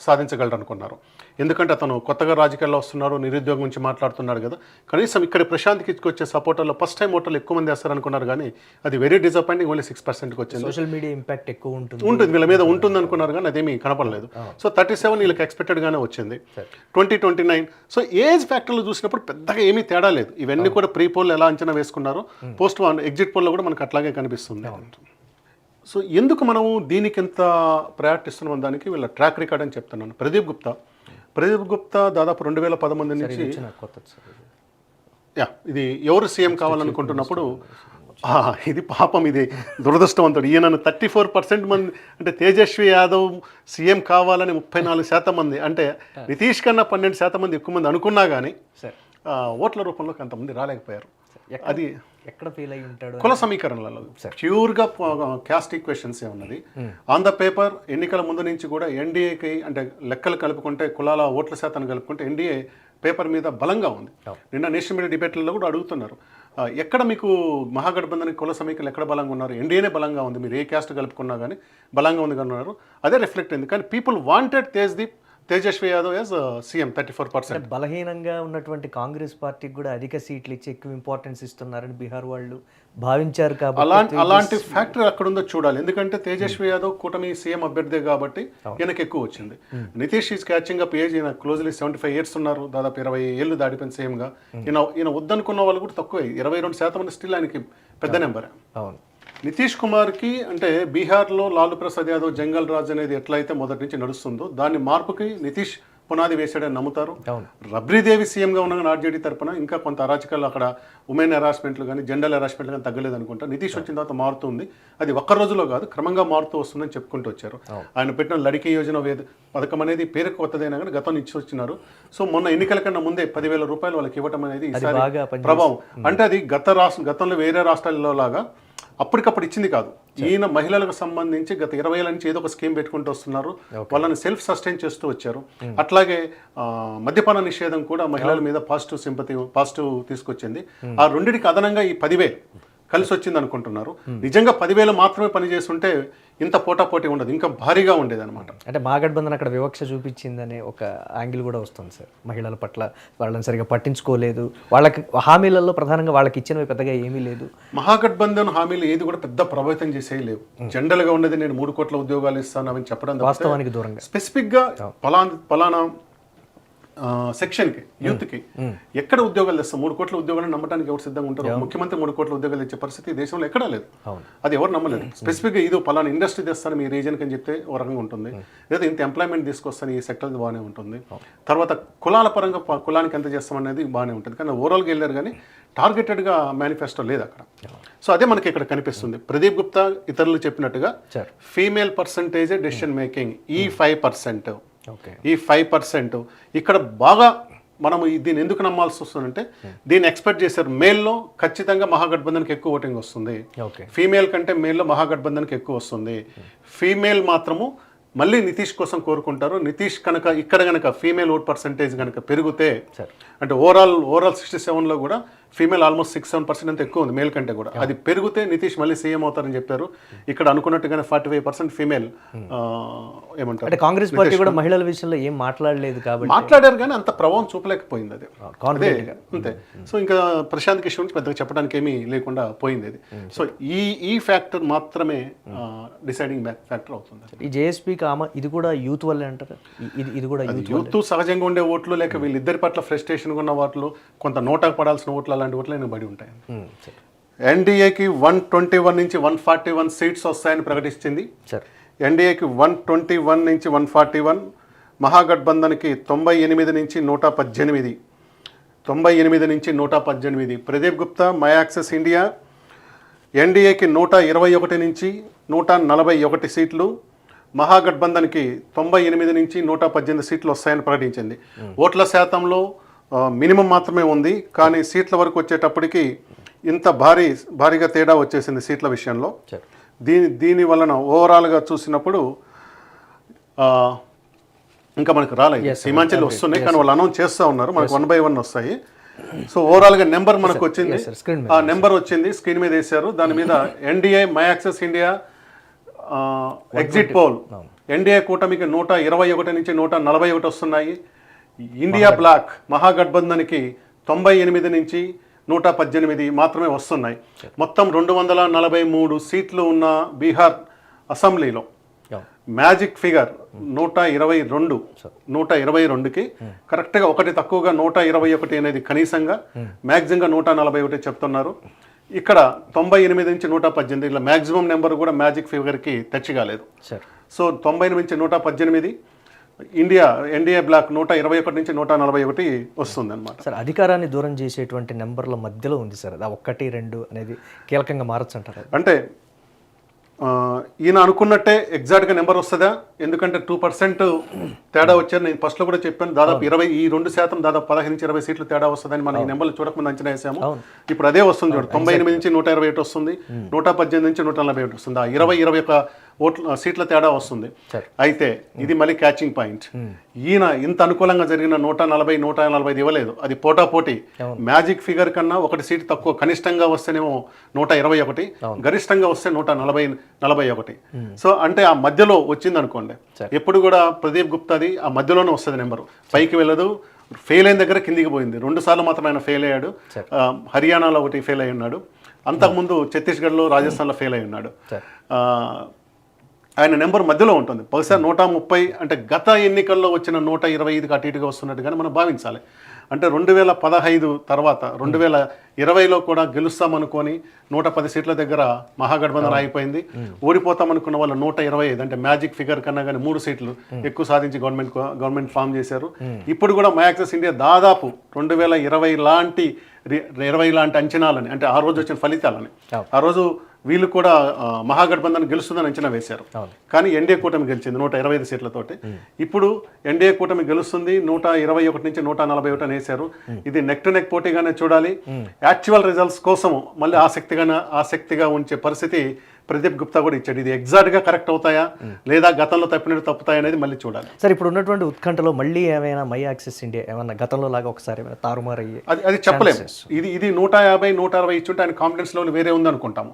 సాధించగలరు అనుకున్నారు. ఎందుకంటే అతను కొత్తగా రాజకీయాల్లో వస్తున్నారు, నిరుద్యోగం గురించి మాట్లాడుతున్నాడు కదా. కనీసం ఇక్కడ ప్రశాంత్కి వచ్చే సపోర్టర్లో ఫస్ట్ టైం ఓటర్లు ఎక్కువ మంది వేస్తారు అనుకున్నారు కానీ అది వెరీ డిసప్పాయింటింగ్. ఓన్లీ 6%కి వచ్చింది. సోషల్ మీడియా ఇంపాక్ట్ ఎక్కువ ఉంటుంది వీళ్ళ మీద ఉంటుంది అనుకున్నారు కానీ అదేమీ కనపడలేదు. సో 37 వీళ్ళకి ఎక్స్పెక్టెడ్గానే వచ్చింది. 2029 సో ఏజ్ ఫ్యాక్టర్లు చూసినప్పుడు పెద్దగా ఏమీ తేడా లేదు. ఇవన్నీ కూడా ప్రీ పోల్ ఎలా అంచనా వేసుకున్నారో పోస్ట్ ఎగ్జిట్ పోల్లో కూడా మనకు అట్లాగే కనిపిస్తుంది. సో ఎందుకు మనము దీనికి ఎంత ప్రయారిటీ ఇస్తున్నాం దానికి వీళ్ళ ట్రాక్ రికార్డ్ అని చెప్తున్నాను. ప్రదీప్ గుప్తా దాదాపు 2013 నుంచి ఇది ఎవరు సీఎం కావాలనుకుంటున్నప్పుడు ఇది పాపం, ఇది దురదృష్టవంతుడు. ఈయనను 34% మంది అంటే తేజస్వి యాదవ్ సీఎం కావాలని 34% మంది అంటే నితీష్ కన్నా 12% మంది ఎక్కువ మంది అనుకున్నా కానీ ఓట్ల రూపంలో కొంతమంది రాలేకపోయారు. అది ఎక్కడ ఫెయిల్ అయి ఉంటాడు కుల సమీకరణలలో ప్యూర్గా క్యాస్ట్ ఈక్వేషన్స్ ఉన్నది. ఆన్ ద పేపర్ ఎన్నికల ముందు నుంచి కూడా ఎన్డీఏకి అంటే లెక్కలు కలుపుకుంటే కులాల ఓట్ల శాతాన్ని కలుపుకుంటే ఎన్డీఏ పేపర్ మీద బలంగా ఉంది. నిన్న నేషనల్ మీడియా డిబేట్లలో కూడా అడుగుతున్నారు ఎక్కడ మీకు మహాగఠబంధన్ కుల సమీకరణలు ఎక్కడ బలంగా ఉన్నారు, ఎన్డీఏనే బలంగా ఉంది, మీరు ఏ క్యాస్ట్ కలుపుకున్నా కానీ బలంగా ఉంది కన్నారు. అదే రిఫ్లెక్ట్ అయింది. కానీ people wanted Tejashwi Yadav as CM 34%. బలహీనంగా ఉన్నటువంటి కాంగ్రెస్ పార్టీకి కూడా అధిక సీట్లు ఇచ్చి ఎక్కువ ఇంపార్టెన్స్ ఇస్తున్నారని బీహార్ వాళ్ళు భావించారు. కాబట్టి అలాంటి ఫ్యాక్టర్ అక్కడ ఉందో చూడాలి. ఎందుకంటే తేజస్వి యాదవ్ కూటమి సీఎం అభ్యర్థి కాబట్టి ఈయనకు ఎక్కువ వచ్చింది. Nitish is catching up age, ఈయన క్లోజ్లీ 75 years ఉన్నారు, దాదాపు 20 ఏళ్ళు దాటిపోయిన సీఎంగా. ఈయన వద్దనుకున్న వాళ్ళు కూడా తక్కువే, 22% మంది స్టిల్ ఆయనకి పెద్ద నెంబర్. అవును. నితీష్ కుమార్కి అంటే బీహార్లో లాలూ ప్రసాద్ యాదవ్ జంగల్ రాజ్ అనేది ఎట్లయితే మొదటి నుంచి నడుస్తుందో దాని మార్పుకి నితీష్ పునాది వేసాడని నమ్ముతారు. అవును. రబ్రీదేవి సీఎంగా ఉన్న ఆర్జేడీ తరపున ఇంకా కొంత అరాచకాలు అక్కడ ఉమెన్ హెరాస్మెంట్లు కానీ జెండర్ హెరాస్మెంట్లు కానీ తగ్గలేదు అనుకుంటా. నితీష్ వచ్చిన తర్వాత మారుతుంది. అది ఒక్క రోజులో కాదు, క్రమంగా మారుతూ వస్తుందని చెప్పుకుంటూ వచ్చారు. ఆయన పెట్టిన లడికి యోజన పథకం అనేది పేరుకు కొత్తదైనా కానీ గతం ఇచ్చి వచ్చినారు. సో మొన్న ఎన్నికల కన్నా ముందే 10,000 రూపాయలు వాళ్ళకి ఇవ్వటం అనేది ఈసారి ప్రభావం. అంటే అది గతంలో వేరే రాష్ట్రాల్లో లాగా అప్పటికప్పుడు ఇచ్చింది కాదు. ఈయన మహిళలకు సంబంధించి గత 20 ఏళ్ళ నుంచి ఏదో ఒక స్కీమ్ పెట్టుకుంటూ వస్తున్నారు. వాళ్ళని సెల్ఫ్ సస్టైన్ చేస్తూ వచ్చారు. అట్లాగే మద్యపాన నిషేధం కూడా మహిళల మీద పాజిటివ్ తీసుకొచ్చింది. ఆ రెండింటికి అదనంగా ఈ 10,000 కలిసి వచ్చింది అనుకుంటున్నారు. నిజంగా 10,000 మాత్రమే పనిచేస్తుంటే ఇంత పోటాపోటీ ఉండదు, ఇంకా భారీగా ఉండేది అనమాట. అంటే మహాగఠబంధన్ అక్కడ వివక్ష చూపించిందనే ఒక యాంగిల్ కూడా వస్తుంది సార్. మహిళల పట్ల వాళ్ళని సరిగా పట్టించుకోలేదు, వాళ్ళకి హామీలలో ప్రధానంగా వాళ్ళకి ఇచ్చినవి పెద్దగా ఏమీ లేదు. మహాగఠబంధన్ హామీలు ఏది కూడా పెద్ద ప్రభావితం చేసేవి లేవు. జనరల్గా ఉండేది నేను 3 కోట్ల ఉద్యోగాలు ఇస్తాను అని చెప్పడం వాస్తవానికి దూరంగా స్పెసిఫిక్గా పలానా సెక్షన్కి యూత్కి ఎక్కడ ఉద్యోగాలు తెస్తాం? 3 కోట్ల ఉద్యోగాలను నమ్మడానికి ఎవరు సిద్ధంగా ఉంటారు? ముఖ్యమంత్రి 3 కోట్ల ఉద్యోగాలు ఇచ్చే పరిస్థితి దేశంలో ఎక్కడా లేదు. అది ఎవరు నమ్మలేదు. స్పెసిఫిక్గా ఇది పలానా ఇండస్ట్రీ తెస్తాను మీ రీజన్కి అని చెప్తే ఒక రకంగా ఉంటుంది. లేదా ఇంత ఎంప్లాయ్మెంట్ తీసుకొస్తాను ఈ సెక్టర్ బాగానే ఉంటుంది. తర్వాత కులాల పరంగా కులానికి ఎంత చేస్తామనేది బాగానే ఉంటుంది. కానీ ఓవరాల్గా వెళ్ళారు కానీ టార్గెటెడ్గా మేనిఫెస్టో లేదు అక్కడ. సో అదే మనకి ఇక్కడ కనిపిస్తుంది. ప్రదీప్ గుప్తా ఇతరులు చెప్పినట్టుగా ఫీమేల్ పర్సంటేజ్ డెసిషన్ మేకింగ్ ఈ 5%. ఈ 5% ఇక్కడ బాగా మనం దీన్ని ఎందుకు నమ్మాల్సి వస్తుందంటే దీన్ని ఎక్స్పెక్ట్ చేశారు. మేల్లో ఖచ్చితంగా మహాగఠబంధన్కి ఎక్కువ ఓటింగ్ వస్తుంది. ఫీమేల్ కంటే మేల్లో మహాగఠబంధన్కి ఎక్కువ వస్తుంది. ఫీమేల్ మాత్రము మళ్ళీ నితీష్ కోసం కోరుకుంటారు. నితీష్ కనుక ఇక్కడ కనుక ఫీమేల్ ఓట్ పర్సంటేజ్ కనుక పెరిగితే అంటే ఓవరాల్ 67లో కూడా ఫీమేల్ ఆల్మోస్ట్ 6-7% అంత ఎక్కువ ఉంది మేల్ కంటే కూడా. అది పెరిగితే నితీష్ మళ్ళీ సీఎం అవుతారని చెప్పారు. ఇక్కడ అనుకున్నట్టుగానే 45% ఫీమేల్ ఏమంటారు. అంటే కాంగ్రెస్ పార్టీ కూడా మహిళల విషయంలో ఏం మాట్లాడలేదు కాబట్టి మాట్లాడారు కానీ అంత ప్రభావం చూపలేకపోయింది. అది అంతే. సో ఇంకా ప్రశాంత్ కిషోర్ నుంచి పెద్దగా చెప్పడానికి ఏమీ లేకుండా పోయింది అది. సో ఈ ఫ్యాక్టర్ మాత్రమే డిసైడింగ్ ఫ్యాక్టర్ అవుతుంది. ఈ జేఎస్పీకి ఇది కూడా యూత్ వల్లే అంటారు. ఇది కూడా యూత్ సహజంగా ఉండే ఓట్లు లేక వీళ్ళిద్దరి పట్ల ఫ్రస్ట్రేషన్ ఉన్న వాటిలో కొంత నోటాకు పడాల్సిన ఓట్లు అలాంటి ఓట్లు బడి ఉంటాయి. ఎన్డీఏకి 121 నుంచి 141 సీట్స్ వస్తాయని ప్రకటించింది. ఎన్డీఏకి 121 నుంచి 141, మహాగఠబంధన్కి 98 నుంచి 118. 98 నుంచి 118. Pradeep Gupta my Axis India ఎన్డీఏకి 121 నుంచి 141 సీట్లు, మహాగఠబంధన్కి 98 నుంచి 118 సీట్లు వస్తాయని ప్రకటించింది. ఓట్ల శాతంలో మినిమం మాత్రమే ఉంది, కానీ సీట్ల వరకు వచ్చేటప్పటికి ఇంత భారీగా తేడా వచ్చేసింది సీట్ల విషయంలో. దీని వలన ఓవరాల్గా చూసినప్పుడు ఇంకా మనకు రాలేదు. సీమాంచల్ వస్తున్నాయి కానీ వాళ్ళు అనౌన్స్ చేస్తూ ఉన్నారు. మనకు 1 by 1 వస్తాయి. సో ఓవరాల్గా నెంబర్ మనకు వచ్చింది. ఆ నెంబర్ వచ్చింది, స్క్రీన్ మీద వేశారు. దాని మీద NDA my Axis India exit poll NDA కూటమికి 121 నుంచి 141 వస్తున్నాయి. ఇండియా బ్లాక్ మహాగఠబంధన్కి 98 నుంచి 118 మాత్రమే వస్తున్నాయి. మొత్తం 243 సీట్లు ఉన్న బీహార్ అసెంబ్లీలో మ్యాజిక్ ఫిగర్ 122కి కరెక్ట్గా ఒకటి తక్కువగా 121 అనేది కనీసంగా, మ్యాక్సిమంగా 141 చెప్తున్నారు. ఇక్కడ 98 నుంచి 118 ఇలా మ్యాక్సిమం నెంబర్ కూడా మ్యాజిక్ ఫిగర్కి టచ్ కాలేదు. సో 90 నుంచి 118, ఎన్డీఏ బ్లాక్ 121 నుంచి 141 వస్తుంది అనమాట. సార్ అధికారాన్ని దూరం చేసేటువంటి నెంబర్ల మధ్యలో ఉంది సార్. అది 1, 2 అనేది కీలకంగా మారచ్చు అంటారు. అంటే ఈయన అనుకున్నట్టే ఎగ్జాక్ట్గా నెంబర్ వస్తుందా? ఎందుకంటే 2% తేడా వచ్చారు. నేను ఫస్ట్లో కూడా చెప్పాను, దాదాపు 2% దాదాపు 15 నుంచి 20 సీట్లు తేడా వస్తుందని మనం ఈ నెంబర్లు చూడకముందు అంచనా వేసాము. ఇప్పుడు అదే వస్తుంది చూడు. 98 నుంచి 121 వస్తుంది, 118 నుంచి 141 వస్తుంది. ఆ 21 సీట్ల తేడా వస్తుంది. అయితే ఇది మళ్ళీ క్యాచింగ్ పాయింట్. ఈయన ఇంత అనుకూలంగా జరిగిన 140, 145 ఇవ్వలేదు. అది పోటాపోటీ. మ్యాజిక్ ఫిగర్ కన్నా 1 సీటు తక్కువ, కనిష్టంగా వస్తేనేమో 121, గరిష్టంగా వస్తే 141. సో అంటే ఆ మధ్యలో వచ్చింది అనుకోండి. ఎప్పుడు కూడా ప్రదీప్ గుప్తాది ఆ మధ్యలోనే వస్తుంది నెంబరు, పైకి వెళ్ళదు. ఫెయిల్ అయిన దగ్గర కిందికి పోయింది. 2 సార్లు మాత్రం ఆయన ఫెయిల్ అయ్యాడు. హర్యానాలో 1 ఫెయిల్ అయి ఉన్నాడు. అంతకుముందు ఛత్తీస్గఢ్లో, రాజస్థాన్లో ఫెయిల్ అయి ఉన్నాడు. ఆయన నెంబర్ మధ్యలో ఉంటుంది. బహుశా 130 అంటే గత ఎన్నికల్లో వచ్చిన 125కి అటు ఇటుగా వస్తున్నట్టుగానే మనం భావించాలి. అంటే 2015 తర్వాత 2020లో కూడా గెలుస్తామనుకొని 110 సీట్ల దగ్గర మహాగఠబంధన్ అయిపోయింది. ఓడిపోతామనుకున్న వాళ్ళు 125 అంటే మ్యాజిక్ ఫిగర్ కన్నా కానీ 3 సీట్లు ఎక్కువ సాధించి గవర్నమెంట్ ఫామ్ చేశారు. ఇప్పుడు కూడా మై యాక్సెస్ ఇండియా దాదాపు 2020 లాంటి అంచనాలని, అంటే ఆ రోజు వచ్చిన ఫలితాలని, ఆ రోజు వీళ్ళు కూడా మహాగఠబంధన్ గెలుస్తుందని అంచనా వేశారు. కానీ ఎన్డీఏ కూటమి గెలిచింది 125 సీట్లతోటి. ఇప్పుడు ఎన్డీఏ కూటమి గెలుస్తుంది 121 నుంచి 141 అని వేశారు. ఇది నెక్ టు నెక్ పోటీగానే చూడాలి. యాక్చువల్ రిజల్ట్స్ కోసము మళ్ళీ ఆసక్తిగా ఉంచే పరిస్థితి ప్రదీప్ గుప్తా కూడా ఇచ్చాడు. ఇది ఎగ్జాక్ట్గా కరెక్ట్ అవుతాయా లేదా గతంలో తప్పినట్టు తప్పుతాయి అనేది మళ్ళీ చూడాలి. సార్ ఇప్పుడు ఉన్నటువంటి ఉత్కంఠలో మళ్ళీ ఏమైనా మై యాక్సెస్ ఇండియా ఏమన్నా గతంలో లాగా ఒకసారి ఏమైనా తారుమారు అయ్యి అది చెప్పలేము. ఇది 150, 160 ఇచ్చుంటే ఆయన కాన్ఫిడెన్స్ లెవెల్ వేరే ఉంది అనుకుంటాము.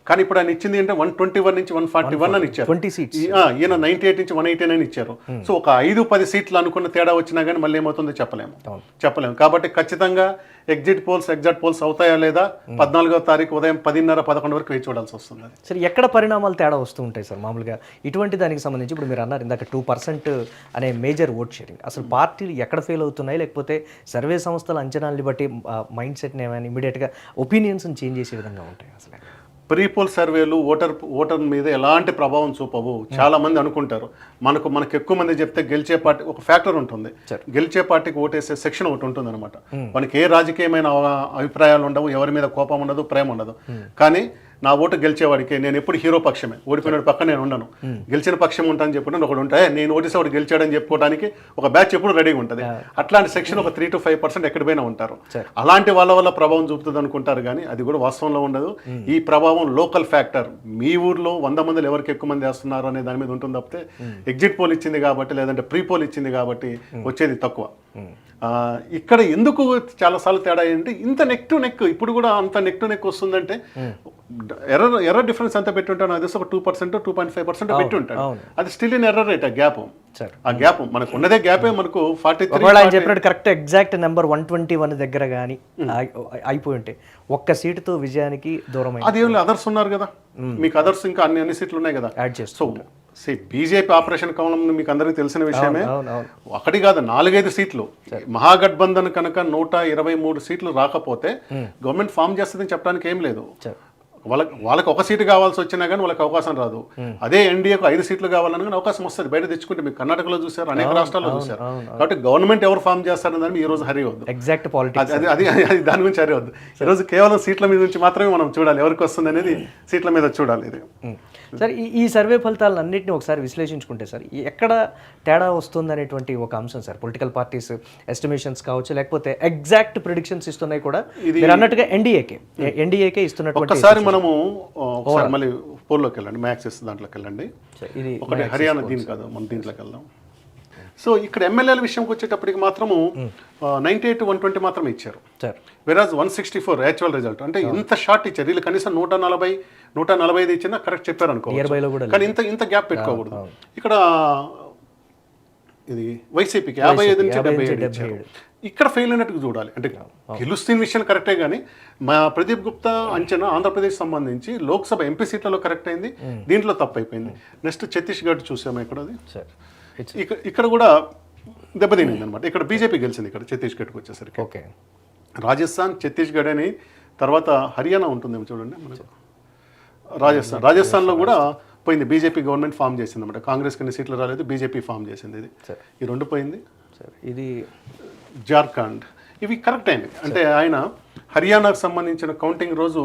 కానీ ఇప్పుడు ఆయన ఇచ్చింది అంటే 121 నుంచి 141 అని ఇచ్చారు. 20 సీట్స్. ఈయన 98 నుంచి 189 ఇచ్చారు. సో ఒక 5-10 సీట్లు అనుకున్న తేడా వచ్చినా కానీ మళ్ళీ ఏమవుతుందో చెప్పలేము. కాబట్టి ఖచ్చితంగా ఎగ్జిట్ పోల్స్ అవుతాయా లేదా 14వ తారీఖు ఉదయం 10:30-11 వరకు వేచి చూడాల్సి వస్తుంది. సరే, ఎక్కడ పరిణామాలు తేడా వస్తూ ఉంటాయి సార్ మామూలుగా ఇటువంటి దానికి సంబంధించి? ఇప్పుడు మీరు అన్నారు ఇందాక 2% అనే మేజర్ ఓట్ షేరింగ్, అసలు పార్టీలు ఎక్కడ ఫెయిల్ అవుతున్నాయి, లేకపోతే సర్వే సంస్థల అంచనాలని బట్టి మైండ్ సెట్ని ఏమైనా ఇమీడియట్గా ఒపీనియన్స్ని చేంజ్ చేసే విధంగా ఉంటాయి? అసలు ప్రీపోల్ సర్వేలు ఓటర్ మీద ఎలాంటి ప్రభావం చూపవు. చాలా మంది అనుకుంటారు మనకు ఎక్కువ మంది చెప్తే గెలిచే పార్టీ ఒక ఫ్యాక్టర్ ఉంటుంది. గెలిచే పార్టీకి ఓటేసే సెక్షన్ ఒకటి ఉంటుంది అనమాట. మనకి ఏ రాజకీయమైన అభిప్రాయాలు ఉండవు, ఎవరి మీద కోపం ఉండదు, ప్రేమ ఉండదు. కానీ నా ఓటు గెలిచేవాడికి నేను ఎప్పుడు హీరో పక్షమే, ఓడిపోయిన పక్క నేను ఉండను, గెలిచిన పక్షం ఉంటానని చెప్పుకుంటే ఒకటి ఉంటాయి, నేను ఓటేసి ఒకటి గెలిచాడని చెప్పుకోవడానికి ఒక బ్యాచ్ ఎప్పుడు రెడీగా ఉంటుంది. అట్లాంటి సెక్షన్ ఒక 3-5% ఎక్కడ పోయినా ఉంటారు. అలాంటి వాళ్ళ వల్ల ప్రభావం చూపుతుంది అనుకుంటారు, కానీ అది కూడా వాస్తవంలో ఉండదు. ఈ ప్రభావం లోకల్ ఫ్యాక్టర్, మీ ఊర్లో 100 మందిలో ఎవరికి ఎక్కువ మంది వేస్తున్నారు అనే దాని మీద ఉంటుంది తప్పితే ఎగ్జిట్ పోల్ ఇచ్చింది కాబట్టి లేదంటే ప్రీ పోల్ ఇచ్చింది కాబట్టి వచ్చేది తక్కువ. ఇక్కడ ఎందుకు చాలాసార్లు తేడా ఏంటి, ఇంత నెక్ టు నెక్ ఇప్పుడు కూడా అంత నెక్ టు నెక్ వస్తుందంటే ఎర్రర్ డిఫరెన్స్ ఎంత పెట్టి ఉంటాను, అది ఒక 2%, 2.5% పెట్టి ఉంటాడు. అది స్టిల్ ఇన్ ఎర్రర్ రేట్. ఆ గ్యాప్ మనకు ఉన్నదే గ్యాపే మనకు 43 చెప్పినట్టు కరెక్ట్ ఎగ్జాక్ట్ నెంబర్ 121 దగ్గర కానీ అయిపోయి ఉంటే ఒక్క సీటుతో విజయానికి దూరం. అదేం అదర్స్ ఉన్నారు కదా మీకు, అదర్స్ ఇంకా అన్ని సీట్లు ఉన్నాయి కదా యాడ్ చేస్తూ. బీజేపీ ఆపరేషన్ కమలం మీకు అందరికీ తెలిసిన విషయమే. ఒకటి కాదు 4-5 సీట్లు. మహాగఠబంధన్ కనుక 123 సీట్లు రాకపోతే గవర్నమెంట్ ఫామ్ చేస్తుందని చెప్పడానికి ఏం లేదు. వాళ్ళకి ఒక సీటు కావాల్సి వచ్చినా కానీ వాళ్ళకి అవకాశం రాదు. అదే ఎన్డీఏకు 5 సీట్లు కావాలని కానీ అవకాశం వస్తుంది. బయట తెచ్చుకుంటే మీకు కర్ణాటకలో చూసారు, అనేక రాష్ట్రాల్లో చూసారు. కాబట్టి గవర్నమెంట్ ఎవరు ఫామ్ చేస్తారని దాన్ని ఈ రోజు హరి వద్దు. ఎగ్జాక్ట్ పాలిటిక్స్ అది దాని గురించి హరి వద్దు. ఈరోజు కేవలం సీట్ల మీద నుంచి మాత్రమే మనం చూడాలి, ఎవరికి వస్తుంది అనేది సీట్ల మీద చూడాలి. ఇది సార్ ఈ సర్వే ఫలితాలను అన్నింటినీ ఒకసారి విశ్లేషించుకుంటే సార్ ఎక్కడ తేడా వస్తుంది అనేటువంటి ఒక అంశం సార్. పొలిటికల్ పార్టీస్ ఎస్టిమేషన్స్ కావచ్చు, లేకపోతే ఎగ్జాక్ట్ ప్రిడిక్షన్స్ ఇస్తున్నాయి కూడా మీరు అన్నట్టుగా ఎన్డీఏకే ఇస్తున్నటువంటి. ఒకసారి మనము ఒకసారి మళ్ళీ పోల్లోకి వెళ్ళండి, మ్యాక్సెస్ దాంట్లోకి వెళ్ళండి. ఇది ఒకటి హర్యానా దీని కాదు, మనం దీంట్లోకి వెళ్దాం. సో ఇక్కడ ఎమ్మెల్యేల విషయంకి వచ్చేటప్పటికి మాత్రము 98-120 మాత్రమే ఇచ్చారు. వెరాజ్ 164 యాక్చువల్ రిజల్ట్. అంటే ఇంత షార్ట్ ఇచ్చారు వీళ్ళు. కనీసం 140-145 ఇచ్చినా కరెక్ట్ చెప్పారు అనుకో, కానీ ఇంత గ్యాప్ పెట్టుకోకూడదు. ఇక్కడ ఇది వైసీపీకి 55 నుంచి 77 ఇచ్చారు. ఇక్కడ ఫెయిల్ అయినట్టుగా చూడాలి. అంటే గెలుస్తున్న విషయం కరెక్టే, కానీ మా ప్రదీప్ గుప్తా అంచనా ఆంధ్రప్రదేశ్ సంబంధించి లోక్సభ ఎంపీ సీట్లలో కరెక్ట్ అయింది, దీంట్లో తప్పు అయిపోయింది. నెక్స్ట్ ఛత్తీస్గఢ్ చూసాము. ఇక్కడ ఇక్కడ కూడా దెబ్బతినింది అనమాట. ఇక్కడ బీజేపీ గెలిచింది. ఇక్కడ ఛత్తీస్గఢ్కి వచ్చేసరికి ఓకే, రాజస్థాన్, ఛత్తీస్గఢ్ అని తర్వాత హర్యానా ఉంటుందేమో చూడండి మనకు. రాజస్థాన్లో కూడా పోయింది. బీజేపీ గవర్నమెంట్ ఫామ్ చేసింది అనమాట. కాంగ్రెస్ కొన్ని సీట్లు రాలేదు, బీజేపీ ఫామ్ చేసింది. ఇది ఈ 2 పోయింది. ఇది జార్ఖండ్ ఇవి కరెక్ట్ అయింది. అంటే ఆయన హర్యానాకు సంబంధించిన కౌంటింగ్ రోజు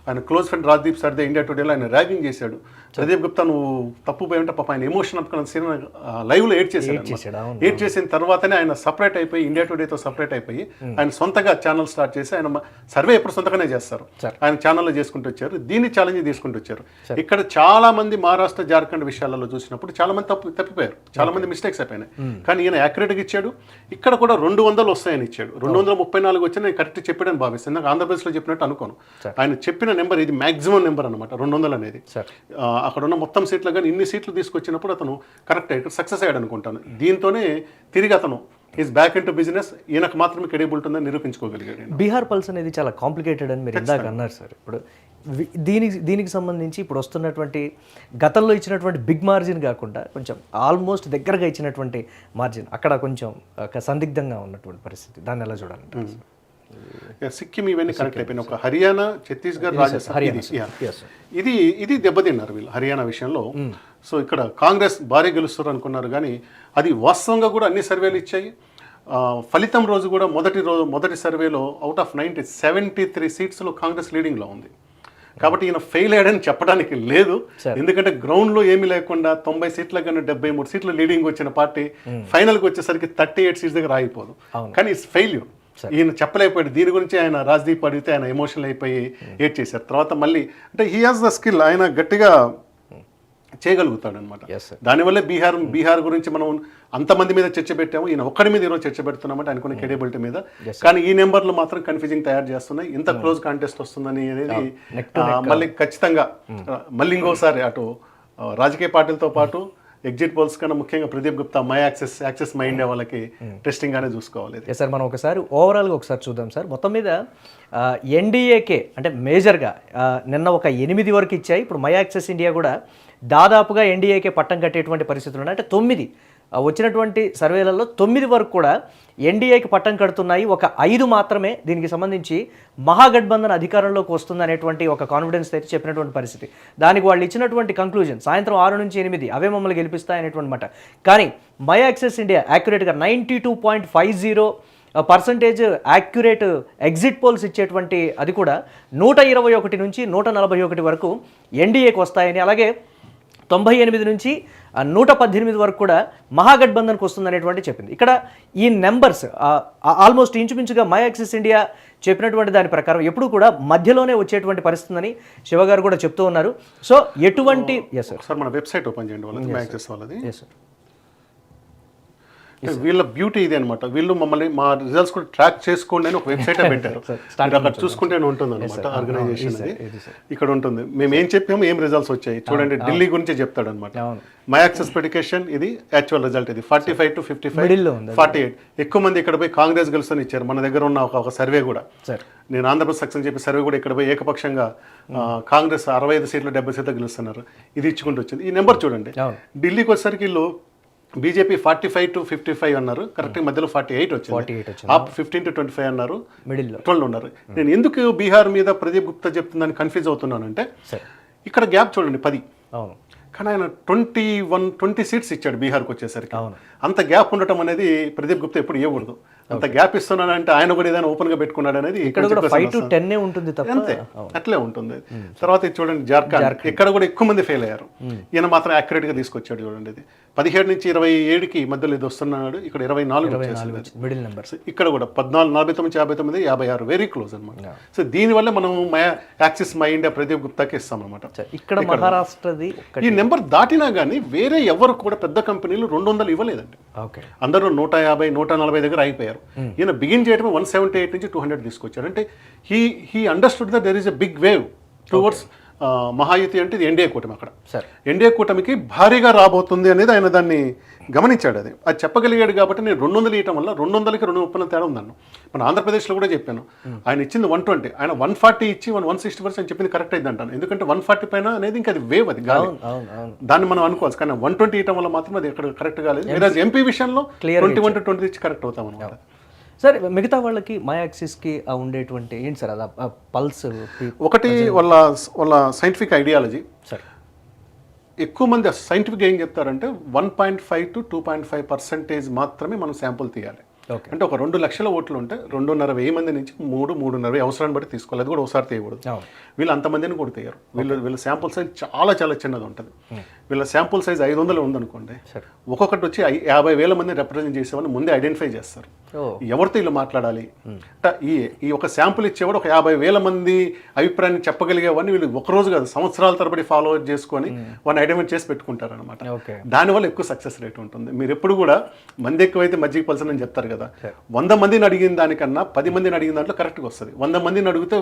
ఆయన క్లోజ్ ఫ్రెండ్ రాజ్దీప్ సర్దే ఇండియా టుడేలో ఆయన ర్యాగింగ్ చేశాడు. ప్రదీప్ గుప్తా నువ్వు తప్పు పోయి ఉంటే పాప ఆయన ఎమోషన్ అప్పుకున్న సీన్ లైవ్లో ఏడ్ చేసిన తర్వాతనే ఆయన సపరేట్ అయిపోయి ఇండియా టుడేతో సపరేట్ అయిపోయి ఆయన సొంతగా ఛానల్ స్టార్ట్ చేసి ఆయన సర్వే ఎప్పుడు సొంతగానే చేస్తారు. ఆయన ఛానల్లో చేసుకుంటూ వచ్చారు, దీన్ని ఛాలెంజ్ తీసుకుంటూ వచ్చారు. ఇక్కడ చాలా మంది మహారాష్ట్ర, జార్ఖండ్ విషయాలలో చూసినప్పుడు చాలా మంది తప్పిపోయారు, చాలా మంది మిస్టేక్స్ అయిపోయినాయి. కానీ ఈయన యాక్యురేట్గా ఇచ్చాడు. ఇక్కడ కూడా 200 వస్తాయని ఇచ్చాడు. 234 వచ్చి నేను కరెక్ట్ చెప్పాడని భావిస్తాను. నాకు ఆంధ్రప్రదేశ్లో చెప్పినట్టు అనుకోను. ఆయన చెప్పిన నెంబర్ ఇది మ్యాక్సిమం నెంబర్ అనమాట 200 అనేది. అక్కడ ఉన్న మొత్తం సీట్లు కానీ ఇన్ని సీట్లు తీసుకొచ్చినప్పుడు అతను కరెక్ట్ ఇక్కడ సక్సెస్ అయ్యాడు అనుకుంటాను. దీంతోనే తిరిగి అతను is back in to business, ఈయనకు మాత్రమే క్రెడిబిలిటీ ఉందని నిరూపించుకోగలిగాడు. బీహార్ పల్స్ అనేది చాలా కాంప్లికేటెడ్ అని మీరు ఇందాక అన్నారు సార్. ఇప్పుడు దీనికి సంబంధించి ఇప్పుడు వస్తున్నటువంటి గతంలో ఇచ్చినటువంటి బిగ్ మార్జిన్ కాకుండా కొంచెం ఆల్మోస్ట్ దగ్గరగా ఇచ్చినటువంటి మార్జిన్ అక్కడ కొంచెం సందిగ్ధంగా ఉన్నటువంటి పరిస్థితి, దాన్ని ఎలా చూడాలంటే సిక్కిం ఇవన్నీ కనెక్ట్ అయిపోయినాయి. ఒక హర్యానా, ఛత్తీస్గఢ్, రాజస్థాన్ ఇది దెబ్బతిన్నారు వీళ్ళు హర్యానా విషయంలో. సో ఇక్కడ కాంగ్రెస్ భారీ గెలుస్తారు అనుకున్నారు, కానీ అది వాస్తవంగా కూడా అన్ని సర్వేలు ఇచ్చాయి. ఫలితం రోజు కూడా మొదటి సర్వేలో అవుట్ ఆఫ్ 73 సీట్స్లో కాంగ్రెస్ లీడింగ్లో ఉంది. కాబట్టి ఈయన ఫెయిల్ అయ్యాడని చెప్పడానికి లేదు, ఎందుకంటే గ్రౌండ్లో ఏమీ లేకుండా 90 సీట్ల కన్నా 73 సీట్ల లీడింగ్ వచ్చిన పార్టీ ఫైనల్కి వచ్చేసరికి 38 సీట్స్ దగ్గర ఆగిపోదు. కానీ ఇట్స్ ఫెయిల్యూర్. ఈయన చెప్పలేకపోయాడు. దీని గురించి ఆయన రాజ్దీప్ అడిగితే ఆయన ఎమోషనల్ అయిపోయి ఏడ్ చేశారు. తర్వాత మళ్ళీ అంటే హీ హాజ్ ద స్కిల్, ఆయన గట్టిగా చేయగలుగుతాడు అనమాట. దానివల్లే బీహార్ గురించి మనం అంతమంది మీద చర్చ పెట్టాము, ఈయన ఒక్కడి మీద ఈరోజు చర్చ పెడుతున్నామంటే అనుకునే క్రెడిబిలిటీ మీద. కానీ ఈ నెంబర్లు మాత్రం కన్ఫ్యూజింగ్ తయారు చేస్తున్నాయి. ఇంత క్లోజ్ కాంటెస్ట్ వస్తుందని అనేది మళ్ళీ ఖచ్చితంగా మళ్ళీ ఇంకోసారి అటు రాజకీయ పార్టీలతో పాటు ఎగ్జిట్ పోల్స్ కన్నా ముఖ్యంగా Pradeep Gupta access my India వాళ్ళకి టెస్టింగ్ గానే చూసుకోవాలి. సార్ మనం ఒకసారి ఓవరాల్గా ఒకసారి చూద్దాం సార్. మొత్తం మీద ఎన్డీఏకే అంటే మేజర్గా నిన్న ఒక 8 వరకు ఇచ్చాయి. ఇప్పుడు మై యాక్సెస్ ఇండియా కూడా దాదాపుగా ఎన్డీఏకే పట్టం కట్టేటువంటి పరిస్థితులు ఉన్నాయి. అంటే 9 వచ్చినటువంటి సర్వేలలో 9 వరకు కూడా ఎన్డీఏకి పట్టం కడుతున్నాయి. ఒక 5 మాత్రమే దీనికి సంబంధించి మహాగఠబంధన్ అధికారంలోకి వస్తుంది అనేటువంటి ఒక కాన్ఫిడెన్స్ అయితే చెప్పినటువంటి పరిస్థితి. దానికి వాళ్ళు ఇచ్చినటువంటి కంక్లూజన్ సాయంత్రం 6 నుంచి 8 అవే మమ్మల్ని గెలిపిస్తాయనేటువంటి మాట. కానీ మై యాక్సెస్ ఇండియా యాక్యురేట్గా 92.50% యాక్యురేట్ ఎగ్జిట్ పోల్స్ ఇచ్చేటువంటి అది కూడా 121 నుంచి 141 వరకు ఎన్డీఏకి వస్తాయని, అలాగే 98 నుంచి 118 వరకు కూడా మహాగఠబంధన్కి వస్తుందనేటువంటి చెప్పింది. ఇక్కడ ఈ నెంబర్స్ ఆల్మోస్ట్ ఇంచుమించుగా మై యాక్సెస్ ఇండియా చెప్పినటువంటి దాని ప్రకారం ఎప్పుడు కూడా మధ్యలోనే వచ్చేటువంటి పరిస్థితి అని శివగారు కూడా చెప్తూ ఉన్నారు. సో ఎటువంటి సార్ మన వెబ్సైట్ ఓపెన్ చేయండి వాళ్ళది, మై యాక్సెస్ వాళ్ళది. వీళ్ళ బ్యూటీ ఇది అనమాట. వీళ్ళు మమ్మల్ని మా రిజల్ట్స్ కూడా ట్రాక్ చేసుకోండి అని ఒక వెబ్సైట్ పెట్టారు. అక్కడ చూసుకుంటేనే ఉంటుంది అనమాట ఆర్గనైజేషన్. ఇక్కడ ఉంటుంది, మేము ఏం చెప్పాము, ఏం రిజల్ట్స్ వచ్చాయి చూడండి. ఢిల్లీ గురించి చెప్తాడు అనమాట. మై యాక్సెస్ ప్రిడికేషన్ ఇది యాక్చువల్ రిజల్ట్. ఇది 45 to 55, 48. ఎక్కువ మంది ఇక్కడ పోయి కాంగ్రెస్ గెలుస్తని ఇచ్చారు. మన దగ్గర ఉన్న ఒక సర్వే కూడా, నేను ఆంధ్రప్రదేశ్ సక్సెస్ చెప్పి సర్వే కూడా ఇక్కడ పోయి ఏకపక్షంగా కాంగ్రెస్ 65 సీట్లు 70 సీట్లు గెలుస్తున్నారు. ఇది ఇచ్చుకుంటూ వచ్చింది. ఈ నెంబర్ చూడండి. ఢిల్లీకి వచ్చేసరికి వీళ్ళు బీజేపీ 45 to 55 అన్నారు, కరెక్ట్ మధ్యలో 48 వచ్చింది. 15 to 25 అన్నారు, మిడిల్లో 12 ఉన్నారు. నేను ఎందుకు బీహార్ మీద ప్రదీప్ గుప్తా చెప్తుందని కన్ఫ్యూజ్ అవుతున్నానంటే ఇక్కడ గ్యాప్ చూడండి 10. కానీ ఆయన 20 సీట్స్ ఇచ్చాడు బీహార్కి వచ్చేసరికి. అంత గ్యాప్ ఉండటం అనేది ప్రదీప్ గుప్తా ఎప్పుడు ఇవ్వకూడదు. అంత గ్యాప్ ఇస్తున్నానంటే ఆయన కూడా ఏదైనా ఓపెన్ గా పెట్టుకున్నాడు అనేది ఇక్కడ 5 to 10 ఉంటుంది, అంతే అట్లే ఉంటుంది. తర్వాత చూడండి జార్ఖండ్, ఇక్కడ కూడా ఎక్కువ మంది ఫెయిల్ అయ్యారు. ఈయన మాత్రం యాక్యురేట్ గా తీసుకొచ్చాడు చూడండి. ఇది 17 నుంచి 27కి మధ్యలో ఇది వస్తున్నాడు. ఇక్కడ 24 మిడిల్ నెంబర్స్. ఇక్కడ కూడా 14, 49, 59, 56 వెరీ క్లోజ్ అనమాట. సో దీనివల్ల మనం యాక్సిస్ మై ఇండియా ప్రదీప్ గుప్తాకి ఇస్తాం అనమాట. ఇక్కడ మహారాష్ట్రది ఈ నెంబర్ దాటినా కానీ వేరే ఎవరు కూడా పెద్ద కంపెనీలు 200 ఇవ్వలేదండి. అందరూ 150, 140 దగ్గర అయిపోయారు. ఈయన బిగిన్ చేయడం 178 నుంచి 200 తీసుకొచ్చారు. అంటే he understood that there is a big wave towards Mahayuti. అంటే ఇది ఎన్డీఏ కూటమి. అక్కడ ఎన్డీఏ కూటమికి భారీగా రాబోతుంది అనేది ఆయన దాన్ని గమనించాడు. అది చెప్పగలిగాడు కాబట్టి నేను 200 ఇవ్వటం వల్ల 200కి 230 తేడా ఉందన్ను. మన ఆంధ్రప్రదేశ్లో కూడా చెప్పాను, ఆయన ఇచ్చింది 120, ఆయన 140 ఇచ్చి 160% అని చెప్పింది కరెక్ట్ అయింది అంటాను. ఎందుకంటే 140 పైన అనేది ఇంకా అది వేవ్, అది గాలి, దాన్ని మనం అనుకోవచ్చు. కానీ 120 ఇవ్వటం వల్ల మాత్రం అది ఎక్కడ కరెక్ట్ కాలేదు. ఈరోజు ఎంపీ విషయంలో 21 to 20 ఇచ్చి కరెక్ట్ అవుతాం అనమాట. సార్ మిగతా వాళ్ళకి మై యాక్సిస్కి ఉండేటువంటి ఏంటి సార్ అది పల్స్? ఒకటి వాళ్ళ సైంటిఫిక్ ఐడియాలజీ. సార్ ఎక్కువ మంది సైంటిఫిక్ ఏం చెప్తారంటే 1.5 to 2.5% మాత్రమే మనం శాంపుల్ తీయాలి. అంటే ఒక 2 లక్షల ఓట్లు ఉంటే 2.5 మంది నుంచి 3.5 అవసరాన్ని బట్టి తీసుకోవాలి. అది కూడా ఒకసారి తీయకూడదు. వీళ్ళు అంతమందిని కూడా తీయరు. వీళ్ళ శాంపుల్ సైజ్ చాలా చాలా చిన్నది ఉంటుంది. వీళ్ళ శాంపుల్ సైజ్ 500 ఉందనుకోండి, ఒక్కొక్కటి వచ్చి 50,000 మంది రిప్రజెంట్ చేసేవాడిని ముందే ఐడెంటిఫై చేస్తారు. ఎవరితో వీళ్ళు మాట్లాడాలి, ఈ ఒక శాంపుల్ ఇచ్చేవాడు ఒక 50,000 మంది అభిప్రాయాన్ని చెప్పగలిగేవాడిని వీళ్ళు ఒకరోజు కాదు సంవత్సరాల తరబడి ఫాలో చేసుకొని వాడిని ఐడెంటిఫై చేసి పెట్టుకుంటారు అనమాట. దానివల్ల ఎక్కువ సక్సెస్ రేట్ ఉంటుంది. మీరు ఎప్పుడు కూడా మంది ఎక్కువైతే మజ్జిగ పల్సన్ అని చెప్తారు కదా. 100 మందిని అడిగిన దానికన్నా 10 మందిని అడిగిన దాంట్లో కరెక్ట్గా వస్తుంది. 100 మందిని అడిగితే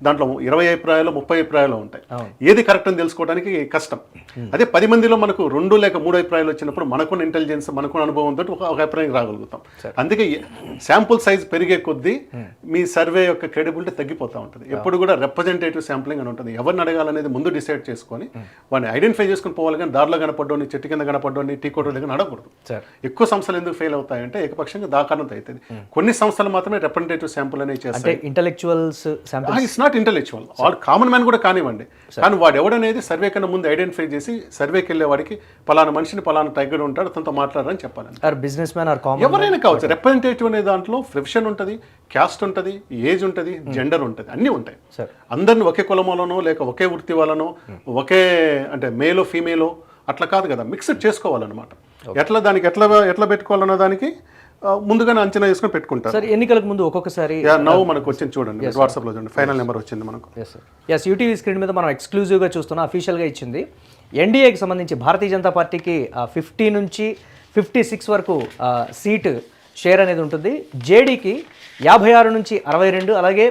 దాంట్లో 20 అభిప్రాయాలు 30 అభిప్రాయాలు ఉంటాయి. ఏది కరెక్ట్ అని తెలుసుకోవడానికి కష్టం. అదే 10 మందిలో మనకు 2 లేక 3 అభిప్రాయాలు వచ్చినప్పుడు మనకున్న ఇంటెలిజెన్స్ మనకున్న అనుభవంతో ఒక అభిప్రాయం రాగలుగుతాం. అందుకే శాంపుల్ సైజ్ పెరిగే కొద్దీ మీ సర్వే యొక్క క్రెడిబిలిటీ తగ్గిపోతూ ఉంటుంది. ఎప్పుడు కూడా రిప్రజెంటేటివ్ శాంప్లింగ్ అని ఉంటుంది. ఎవరిని అడగాలనేది ముందు డిసైడ్ చేసుకొని వాడిని ఐడెంటిఫై చేసుకుని పోవాలి. కానీ దారిలో కనపడ్డోని, చెట్టు కింద కనపడ్డోని, టీ కోటర్ దగ్గర అడగకూడదు. ఎక్కువ సంస్థలు ఎందుకు ఫెయిల్ అవుతాయంటే ఏకపక్షంగా దాకారణంతో అవుతుంది. కొన్ని సంస్థలు మాత్రమే రిప్రజెంటేటివ్ శాంపుల్ అనేది చేస్తాయి. Intellectuals it's not intellectual, all common man కూడా కానివ్వండి. కానీ వాడు ఎవడనేది సర్వే కన్నా ముందు ఐడెంటిఫై చేసి సర్వేకి వెళ్ళే వాడికి పలానా మనిషిని పలానా టైగర్ ఉంటాడు అతనితో మాట్లాడాలని చెప్పాలి. బిజినెస్ మ్యాన్ ఎవరైనా కావచ్చు. రిప్రజెంటేటివ్ అనే దాంట్లో ప్రొఫెషన్ ఉంటుంది, క్యాస్ట్ ఉంటుంది, ఏజ్ ఉంటుంది, జెండర్ ఉంటుంది, అన్నీ ఉంటాయి. అందరిని ఒకే కులమోలోనో లేక ఒకే వృత్తి వాళ్ళనో ఒకే అంటే మేలో ఫీమేలో అట్లా కాదు కదా, మిక్స్డ్ చేసుకోవాలన్నమాట. ఎట్లా దానికి ఎట్లా పెట్టుకోవాలన్న దానికి ముందుగానే అంచనా వేసుకొని పెట్టుకుంటారు. సార్ ఎన్నికలకు ముందు ఒక్కొక్కసారి నవ్వు మనకు వచ్చింది చూడండి, వాట్సాప్లో చూడండి, ఫైనల్ నెంబర్ వచ్చింది మనకు. ఎస్ యూటీవీ స్క్రీన్ మీద మనం ఎక్స్క్లూజివ్గా చూస్తున్నాం, అఫీషియల్గా ఇచ్చింది. ఎన్డీఏకి సంబంధించి భారతీయ జనతా పార్టీకి 50 నుంచి 56 వరకు సీటు షేర్ అనేది ఉంటుంది. జేడీకి 56 నుంచి 62, అలాగే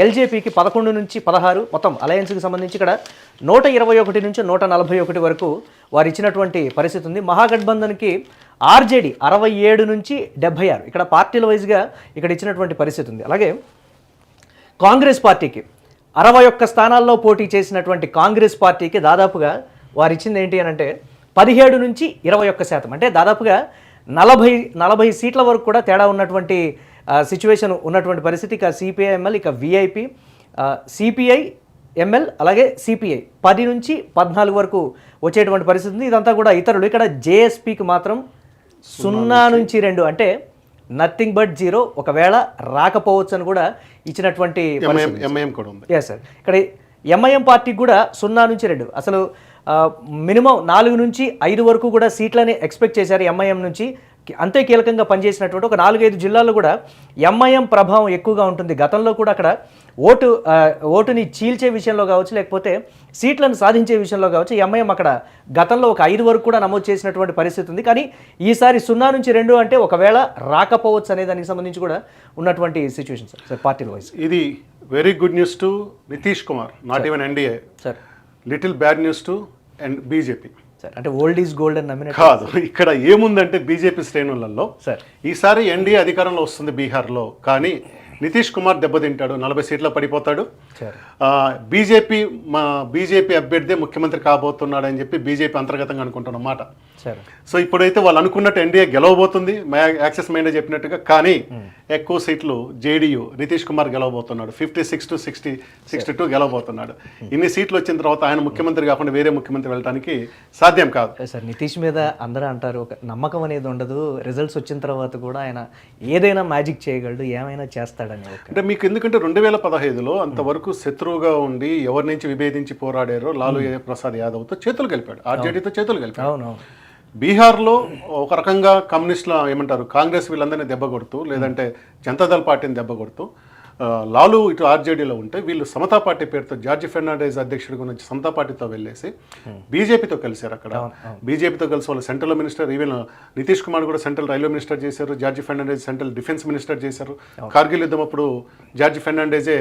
ఎల్జేపీకి 11 నుంచి 16, మొత్తం అలయన్స్కి సంబంధించి ఇక్కడ 121 నుంచి 141 వరకు వారు ఇచ్చినటువంటి పరిస్థితి ఉంది. మహాగఠబంధన్కి ఆర్జేడీ 67 నుంచి 76, ఇక్కడ పార్టీల వైజ్గా ఇక్కడ ఇచ్చినటువంటి పరిస్థితి ఉంది. అలాగే కాంగ్రెస్ పార్టీకి 61 స్థానాల్లో పోటీ చేసినటువంటి కాంగ్రెస్ పార్టీకి దాదాపుగా వారు ఇచ్చింది ఏంటి అని అంటే 17 నుంచి 21%, అంటే దాదాపుగా 40 సీట్ల వరకు కూడా తేడా ఉన్నటువంటి సిచ్యువేషన్ ఉన్నటువంటి పరిస్థితి. ఇక సిపిఐఎంఎల్, ఇక విఐపి, సిపిఐ ఎంఎల్, అలాగే సిపిఐ 10 నుంచి 14 వరకు వచ్చేటువంటి పరిస్థితి ఉంది. ఇదంతా కూడా ఇతరులు. ఇక్కడ జేఎస్పీకి మాత్రం 0 నుంచి 2, అంటే నథింగ్ బట్ 0, ఒకవేళ రాకపోవచ్చు అని కూడా ఇచ్చినటువంటి ఎస్ సార్. ఇక్కడ ఎంఐఎం పార్టీకి కూడా 0 నుంచి 2, అసలు మినిమం 4 నుంచి 5 వరకు కూడా సీట్లని ఎక్స్పెక్ట్ చేశారు ఎంఐఎం నుంచి. అంతే కీలకంగా పనిచేసినటువంటి ఒక 4-5 జిల్లాల్లో కూడా ఎంఐఎం ప్రభావం ఎక్కువగా ఉంటుంది. గతంలో కూడా అక్కడ ఓటుని చీల్చే విషయంలో కావచ్చు, లేకపోతే సీట్లను సాధించే విషయంలో కావచ్చు, ఎంఐఎం అక్కడ గతంలో ఒక 5 వరకు కూడా నమోదు చేసినటువంటి పరిస్థితి ఉంది. కానీ ఈసారి 0 నుంచి 2 అంటే ఒకవేళ రాకపోవచ్చు అనే దానికి సంబంధించి కూడా ఉన్నటువంటి సిచ్యువేషన్ సార్ పార్టీల వైజ్. ఇది very good news to Nitish Kumar, not even NDA sir. Little bad news to and BJP sir. అంటే ఓల్డ్ ఈజ్ గోల్డ్ అని నమ్మిన కాదు. ఇక్కడ ఏముందంటే బీజేపీ శ్రేణులలో సార్ ఈసారి ఎన్డీఏ అధికారంలో వస్తుంది బీహార్లో, కానీ నితీష్ కుమార్ దెబ్బతింటాడు, 40 సీట్ల పడిపోతాడు. బీజేపీ అభ్యర్థి ముఖ్యమంత్రి కాబోతున్నాడు అని చెప్పి బీజేపీ అంతర్గతంగా అనుకుంటున్నమాట. సో ఇప్పుడైతే వాళ్ళు అనుకున్నట్టు ఎన్డీఏ గెలవబోతుంది, యాక్సెస్ మైండ్ చెప్పినట్టుగా. కానీ ఎక్కువ సీట్లు జేడీయూ నితీష్ కుమార్ గెలవబోతున్నాడు, 56 to 62 గెలవబోతున్నాడు. ఇన్ని సీట్లు వచ్చిన తర్వాత ఆయన ముఖ్యమంత్రి కాకుండా వేరే ముఖ్యమంత్రి వెళ్ళడానికి సాధ్యం కాదు సార్. నితీష్ మీద అందరూ అంటారు ఒక నమ్మకం అనేది ఉండదు, రిజల్ట్స్ వచ్చిన తర్వాత కూడా ఆయన ఏదైనా మ్యాజిక్ చేయగలడు, ఏమైనా చేస్తాడని. అంటే మీకు ఎందుకంటే 2015లో అంతవరకు శత్రువుగా ఉండి ఎవరి నుంచి విభేదించి పోరాడారో లాలూ ప్రసాద్ యాదవ్తో చేతులు కలిపాడు, ఆర్జేడీతో చేతులు కలిపాడు. అవును. బీహార్లో ఒక రకంగా కమ్యూనిస్టుల ఏమంటారు కాంగ్రెస్ వీళ్ళందరినీ దెబ్బ కొడుతూ, లేదంటే జనతాదళ్ పార్టీని దెబ్బ కొడుతూ, లాలూ ఇటు ఆర్జేడీలో ఉంటే వీళ్ళు సమతా పార్టీ పేరుతో జార్జి ఫెర్నాండెజ్ అధ్యక్షుడిగా నుంచి సమతా పార్టీతో వెళ్ళేసి బీజేపీతో కలిశారు. అక్కడ బీజేపీతో కలిసి వాళ్ళు central minister, even Nitish Kumar కూడా సెంట్రల్ రైల్వే మినిస్టర్ చేశారు, George Fernandes central defence minister చేశారు. కార్గిల్ యుద్ధం అప్పుడు జార్జి ఫెర్నాండెజే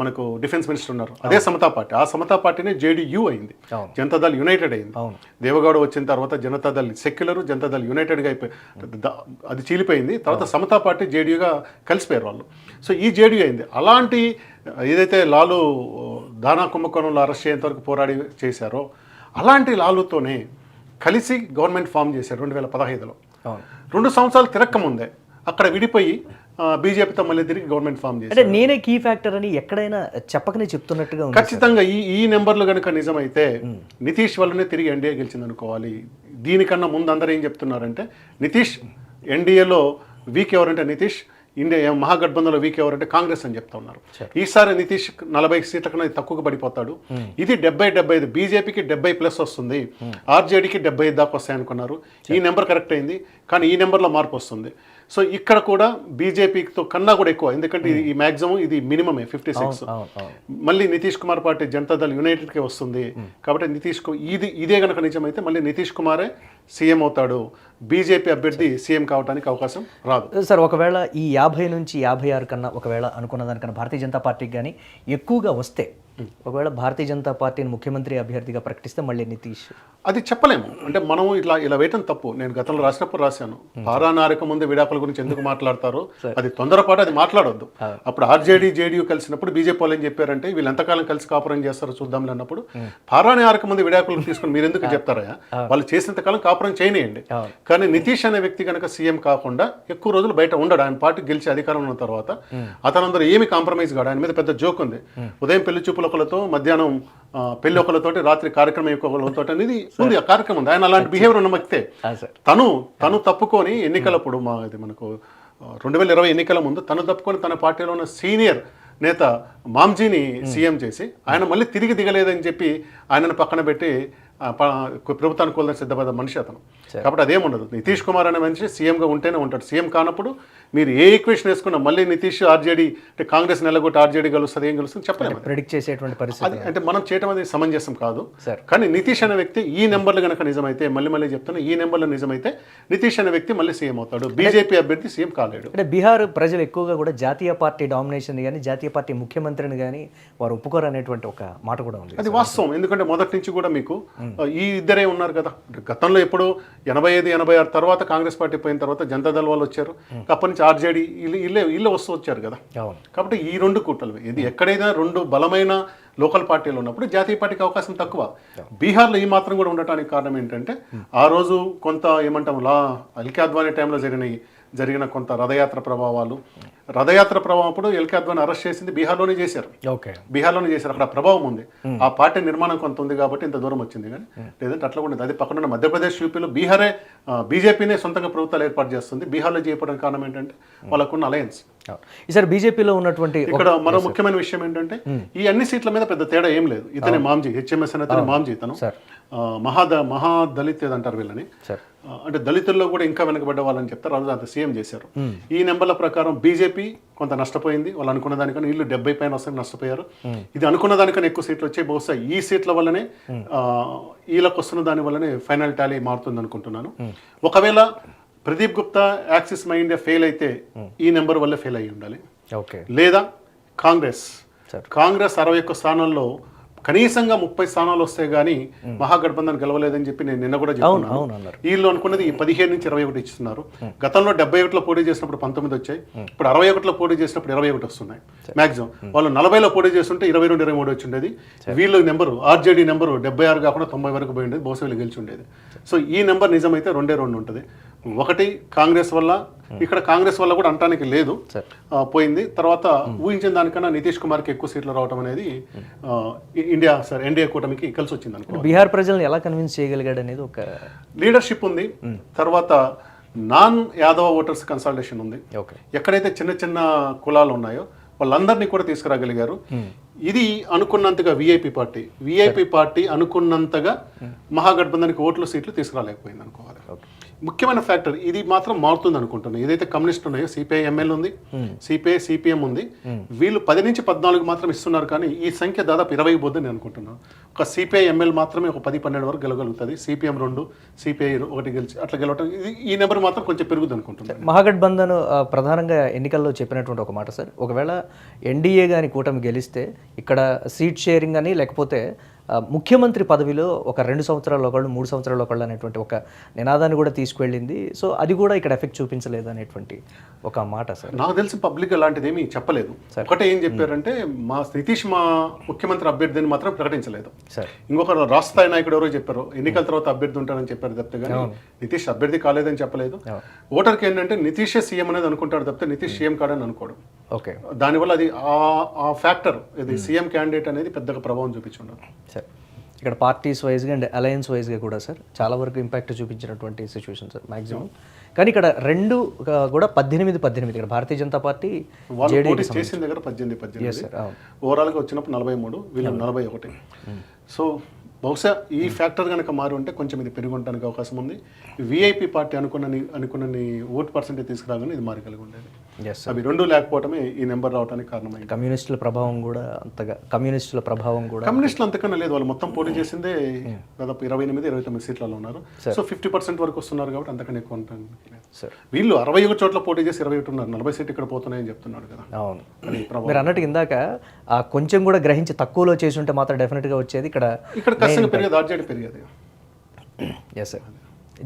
మనకు డిఫెన్స్ మినిస్టర్ ఉన్నారు. అదే సమతా పార్టీ, ఆ సమతా పార్టీనే జేడీయూ అయింది, జనతాదళ్ యునైటెడ్ అయింది. దేవగౌడ వచ్చిన తర్వాత జనతాదళ్ సెక్యులర్, జనతాదళ్ యునైటెడ్గా అయిపోయి అది చీలిపోయింది. తర్వాత సమతా పార్టీ జేడీయూగా కలిసిపోయారు వాళ్ళు. సో ఈ జేడీయూ అయింది. అలాంటి ఏదైతే లాలూ దానా కుంభకోణంలో అరెస్ట్ అయ్యేంత వరకు పోరాడి చేశారో అలాంటి లాలూతోనే కలిసి గవర్నమెంట్ ఫామ్ చేశారు 2015లో. 2 సంవత్సరాలు తిరక్కముందే అక్కడ విడిపోయి బీజేపీతో మళ్ళీ తిరిగి గవర్నమెంట్ ఫామ్ చేసి, అంటే నేనే కీ ఫ్యాక్టర్ అని ఎక్కడైనా చెప్పకనే చెప్తున్నట్టుగా ఉంది. ఖచ్చితంగా ఈ నెంబర్లు కనుక నిజమైతే నితీష్ వల్లనే తిరిగి ఎన్డీఏ గెలిచింది అనుకోవాలి. దీనికన్నా ముందు అందరూ ఏం చెప్తున్నారంటే నితీష్ ఎన్డీఏలో వీక్ ఎవరంటే నితీష్, ఇండియా మహాగఠబంధన్లో వీక్ ఎవరంటే కాంగ్రెస్ అని చెప్తా ఉన్నారు. ఈసారి నితీష్ 40 సీట్ల కన్నా తక్కువగా పడిపోతాడు. ఇది 70-75, బీజేపీకి 70+ వస్తుంది, ఆర్జేడీకి 75 దాకా వస్తాయి అనుకున్నారు. ఈ నెంబర్ కరెక్ట్ అయింది, కానీ ఈ నెంబర్లో మార్పు వస్తుంది. సో ఇక్కడ కూడా బీజేపీతో కన్నా కూడా ఎక్కువ, ఎందుకంటే ఈ మ్యాక్సిమం ఇది మినిమమే 56. మళ్ళీ నితీష్ కుమార్ పార్టీ జనతాదళ్ యునైటెడ్కే వస్తుంది. కాబట్టి ఇదే కనుక నిజమైతే మళ్ళీ నితీష్ కుమారే సీఎం అవుతాడు, బీజేపీ అభ్యర్థి సీఎం కావడానికి అవకాశం రాదు సార్. ఒకవేళ ఈ 50 నుంచి 56 కన్నా ఒకవేళ అనుకున్న దానికన్నా భారతీయ జనతా పార్టీకి కానీ ఎక్కువగా వస్తే ఒకవేళ భారతీయ జనతా పార్టీని ముఖ్యమంత్రి అభ్యర్థిగా ప్రకటిస్తే మళ్ళీ నితీష్. అది చెప్పలేము. అంటే మనం ఇలా వేయటం తప్పు. నేను గతంలో రాసినప్పుడు రాశాను, పారానారక ముందే విడాకుల గురించి ఎందుకు మాట్లాడతారో అది తొందరపాటు, అది మాట్లాడొద్దు. అప్పుడు ఆర్జేడీ జేడీయూ కలిసినప్పుడు బీజేపీ వాళ్ళు ఏం చెప్పారంటే వీళ్ళు ఎంతకాలం కలిసి కాపురం చేస్తారో చూద్దాంలే అన్నప్పుడు పారానారక ముందు విడాకులు తీసుకుని మీరు ఎందుకు చెప్తారా, వాళ్ళు చేసినంతకాలం కాపురం చేయనియండి. కానీ నితీష్ అనే వ్యక్తి కనుక సీఎం కాకుండా ఎక్కువ రోజులు బయట ఉండడు. ఆయన పార్టీ గెలిచి అధికారంలో ఉన్న తర్వాత అతనందరూ ఏమి కాంప్రమైజ్ కాడు. ఆయన మీద పెద్ద జోక్ ఉంది, ఉదయం పెళ్లి చూపులు ఒకరితో, మధ్యాహ్నం పెళ్లి ఒకరితోటి, రాత్రి కార్యక్రమం ఒకరితో అనేది ఉంది. ఆ కార్యక్రమం ఉంది. ఆయన అలాంటి బిహేవియర్ ఉన్న వ్యక్తే. తను తప్పుకొని ఎన్నికలప్పుడు మనకు 2020 ఎన్నికల ముందు తను తప్పుకొని తన పార్టీలో ఉన్న సీనియర్ నేత మామ్జీని సీఎం చేసి ఆయన మళ్ళీ తిరిగి దిగలేదని చెప్పి ఆయనను పక్కన పెట్టి ప్రభుత్వానికి కోల్దని సిద్ధపడ్డ మనిషి అతను. కాబట్టి అదేముండదు. నితీష్ కుమార్ అనే మనిషి సీఎంగా ఉంటేనే ఉంటాడు. సీఎం కానప్పుడు మీరు ఏ ఈక్వేషన్ వేసుకున్నా మళ్ళీ నితీష్ ఆర్జేడీ అంటే కాంగ్రెస్ నెలగొట్టి ఆర్జేడీ గెలుస్తుంది, ఏం గెలుస్తుంది చెప్పలేము. ప్రెడిక్ట్ చేసేటువంటి పరిస్థితి అంటే మనం చేయడం అది సమంజసం కాదు. కానీ నితీష్ అనే వ్యక్తి ఈ నెంబర్లు కనుక నిజమైతే, మళ్ళీ చెప్తున్నా, ఈ నెంబర్లు నిజమైతే నితీష్ అనే వ్యక్తి మళ్ళీ సీఎం అవుతాడు. బీజేపీ అభ్యర్థి సీఎం కాలేడు. అంటే బీహార్ ప్రజలు ఎక్కువగా కూడా జాతీయ పార్టీ డామినేషన్ కానీ జాతీయ పార్టీ ముఖ్యమంత్రిని కానీ వారు ఒప్పుకోరు అనేటువంటి ఒక మాట కూడా ఉంది. అది వాస్తవం. ఎందుకంటే మొదటి నుంచి కూడా మీకు ఈ ఇద్దరే ఉన్నారు కదా. గతంలో ఎప్పుడు 85-86 తర్వాత కాంగ్రెస్ పార్టీ పోయిన తర్వాత జనతాదళ్ వాళ్ళు వచ్చారు. అప్పటి నుంచి ఆర్జేడీ ఇల్లే వచ్చారు కదా. కాబట్టి ఈ రెండు కూటలు, ఇది ఎక్కడైనా రెండు బలమైన లోకల్ పార్టీలు ఉన్నప్పుడు జాతీయ పార్టీకి అవకాశం తక్కువ. బీహార్లో ఈ మాత్రం కూడా ఉండటానికి కారణం ఏంటంటే ఆ రోజు కొంత ఏమంటాం ఎల్కే అద్వానీ టైంలో జరిగిన కొంత రథయాత్ర ప్రభావాలు. రథయాత్ర ప్రభావం అప్పుడు ఎల్కే అద్వానీ అరెస్ట్ చేసింది బీహార్లోనే చేశారు. అక్కడ ప్రభావం ఉంది. ఆ పార్టీ నిర్మాణం కొంత ఉంది కాబట్టి ఇంత దూరం వచ్చింది. కానీ లేదంటే అట్లా కూడా అది పక్కన మధ్యప్రదేశ్, యూపీలో బీహారే బీజేపీనే సొంతంగా ప్రభుత్వాలు ఏర్పాటు చేస్తుంది. బీహార్లో చేయడానికి కారణం ఏంటంటే వాళ్ళకున్న అలయన్స్. ఈసారి బీజేపీలో ఉన్నటువంటి ఇక్కడ మరో ముఖ్యమైన విషయం ఏంటంటే ఈ అన్ని సీట్ల మీద పెద్ద తేడా ఏం లేదు. ఇతనే మామ్జీ, హెచ్ఎంఎస్ అనే మామ్జీ, తను మహాదళిత్ ఏదంటారు వీళ్ళని, అంటే దళితుల్లో కూడా ఇంకా వెనకబడ్డ వాళ్ళని చెప్తారు. రోజు అంత సీఎం చేశారు. ఈ నెంబర్ల ప్రకారం బీజేపీ కొంత నష్టపోయింది. వాళ్ళు అనుకున్న దానికన్నా వీళ్ళు 70 పైన వస్తే నష్టపోయారు. ఇది అనుకున్న దానికన్నా ఎక్కువ సీట్లు వచ్చాయి. బహుశా ఈ సీట్ల వల్లనే వీళ్ళకి వస్తున్న దాని వల్లనే ఫైనల్ టాలీ మారుతుంది అనుకుంటున్నాను. ఒకవేళ Pradeep Gupta axis my India fail అయితే ఈ నెంబర్ వల్ల ఫెయిల్ అయ్యి ఉండాలి. లేదా కాంగ్రెస్ 61 స్థానాల్లో కనీసంగా 30 స్థానాలు వస్తే గానీ మహాగఠబంధన్ గెలవలేదని చెప్పి నేను నిన్న కూడా చెప్తున్నాను. వీళ్ళు అనుకున్నది 17 నుంచి 21 ఇస్తున్నారు. గతంలో 71లో పోటీ చేసినప్పుడు 19 వచ్చాయి. ఇప్పుడు 61లో పోటీ చేసినప్పుడు 21 వస్తున్నాయి మాక్సిమం. వాళ్ళు 40లో పోటీ చేస్తుంటే 22-23 వచ్చి ఉండేది. వీళ్ళు నెంబరు ఆర్జేడీ నెంబరు 76 కాకుండా 90 వరకు పోయి ఉండేది. బహుశా వీళ్ళు గెలిచి ఉండేది. సో ఈ నెంబర్ నిజమైతే 2 ఉంటుంది. ఒకటి కాంగ్రెస్ వల్ల, ఇక్కడ కాంగ్రెస్ వల్ల కూడా అంటానికి లేదు, పోయింది. తర్వాత ఊహించిన దానికన్నా నితీష్ కుమార్కి ఎక్కువ సీట్లు రావడం అనేది ఎన్డీఏ కూటమికి కలిసి వచ్చింది అనుకో. బీహార్ ప్రజలను ఎలా కన్విన్స్ చేయగలిగాడు అనేది ఒక లీడర్షిప్ ఉంది. తర్వాత నాన్ యాదవ ఓటర్స్ కన్సల్టేషన్ ఉంది. ఎక్కడైతే చిన్న చిన్న కులాలు ఉన్నాయో వాళ్ళందరినీ కూడా తీసుకురాగలిగారు. ఇది అనుకున్నంతగా విఐపి పార్టీ అనుకున్నంతగా మహాగఠబంధన్కి ఓట్లు సీట్లు తీసుకురాలేకపోయింది అనుకోవాలి. ముఖ్యమైన ఫ్యాక్టర్ ఇది మాత్రం మారుతుంది అనుకుంటున్నాను. ఏదైతే కమ్యూనిస్ట్ ఉన్నాయో సిపిఐ ఎంఎల్ ఉంది, సిపిఐ సిపిఎం ఉంది, వీళ్ళు 10 నుంచి 14 మాత్రం ఇస్తున్నారు. కానీ ఈ సంఖ్య దాదాపు 20 పోద్దని నేను అనుకుంటున్నాను. ఒక సిపిఐ ఎంఎల్ మాత్రమే ఒక 10-12 వరకు గెలగలుగుతుంది. సిపిఎం 2, సిపిఐ 1 గెలిచి అట్లా గెలవటం, ఈ నెంబర్ మాత్రం కొంచెం పెరుగుతుంది అనుకుంటున్నాను. మహాగఠబంధన్ ప్రధానంగా ఎన్నికల్లో చెప్పినటువంటి ఒక మాట సార్, ఒకవేళ ఎన్డీఏ కానీ కూటమి గెలిస్తే ఇక్కడ సీట్ షేరింగ్ అని లేకపోతే ముఖ్యమంత్రి పదవిలో ఒక 2 సంవత్సరాల ఒకళ్ళు 3 సంవత్సరాల ఒకళ్ళు అనేటువంటి ఒక నినాదాన్ని కూడా తీసుకువెళ్ళింది. సో అది కూడా ఇక్కడ ఎఫెక్ట్ చూపించలేదు అనేటువంటి ఒక మాట సార్. నాకు తెలిసి పబ్లిక్ అలాంటిది ఏమీ చెప్పలేదు. ఒకటే ఏం చెప్పారంటే నితీష్ మా ముఖ్యమంత్రి అభ్యర్థిని మాత్రం ప్రకటించలేదు. ఇంకొక రాష్ట్ర స్థాయి నాయకుడు ఎవరో చెప్పారు ఎన్నికల తర్వాత అభ్యర్థి ఉంటారని చెప్పారు తప్పితే కానీ నితీష్ అభ్యర్థి కాలేదని చెప్పలేదు. ఓటర్కి ఏంటంటే నితీషే సీఎం అనేది అనుకుంటాడు తప్పితే నితీష్ సీఎం కాడని అనుకోడు. దానివల్ల అది ఆ ఫ్యాక్టర్ ఇది సీఎం క్యాండిడేట్ అనేది పెద్దగా ప్రభావం చూపించుండదు. సార్ ఇక్కడ పార్టీస్ వైజ్గా అండ్ అలయన్స్ వైజ్గా కూడా సార్ చాలా వరకు ఇంపాక్ట్ చూపించినటువంటి సిచ్యువేషన్ సార్ మ్యాక్సిమం. కానీ ఇక్కడ రెండు కూడా 18 ఇక్కడ భారతీయ జనతా పార్టీ చేసిన దగ్గర 18 ఓవరాల్గా వచ్చినప్పుడు 43, వీళ్ళు 41. సో బహుశా ఈ ఫ్యాక్టర్ కనుక మారి ఉంటే కొంచెం ఇది పెరిగి ఉండడానికి అవకాశం ఉంది. విఐపి పార్టీ అనుకున్నని ఓట్ పర్సెంటేజ్ తీసుకురాగానే ఇది మారి కలిగి ఉండేది. ఎస్ అవి రెండు లేకపోవటమే ఈ నెంబర్ రావడానికి కారణమైంది. కమ్యూనిస్టుల ప్రభావం కూడా అంతగా కమ్యూనిస్టులు అంతకన్నా లేదు, వాళ్ళు మొత్తం పోటీ చేసిందే దాదాపు 28-29 సీట్లలో ఉన్నారు. సో 50% వరకు వస్తున్నారు కాబట్టి అంతకన్నా ఎక్కువ ఉంటుంది. సార్ వీళ్ళు 61 చోట్ల పోటీ చేసి 21 ఉన్నారు, 40 సీట్లు ఇక్కడ పోతున్నాయని చెప్తున్నాడు కదా. అవును, మీరు అన్నట్టు ఇందాక కొంచెం కూడా గ్రహించి తక్కువలో చేసి ఉంటే మాత్రం డెఫినెట్గా వచ్చేది. ఇక్కడ ఖచ్చితంగా పెరిగేది, ఆర్జేడీ పెరిగేది. ఎస్ సార్,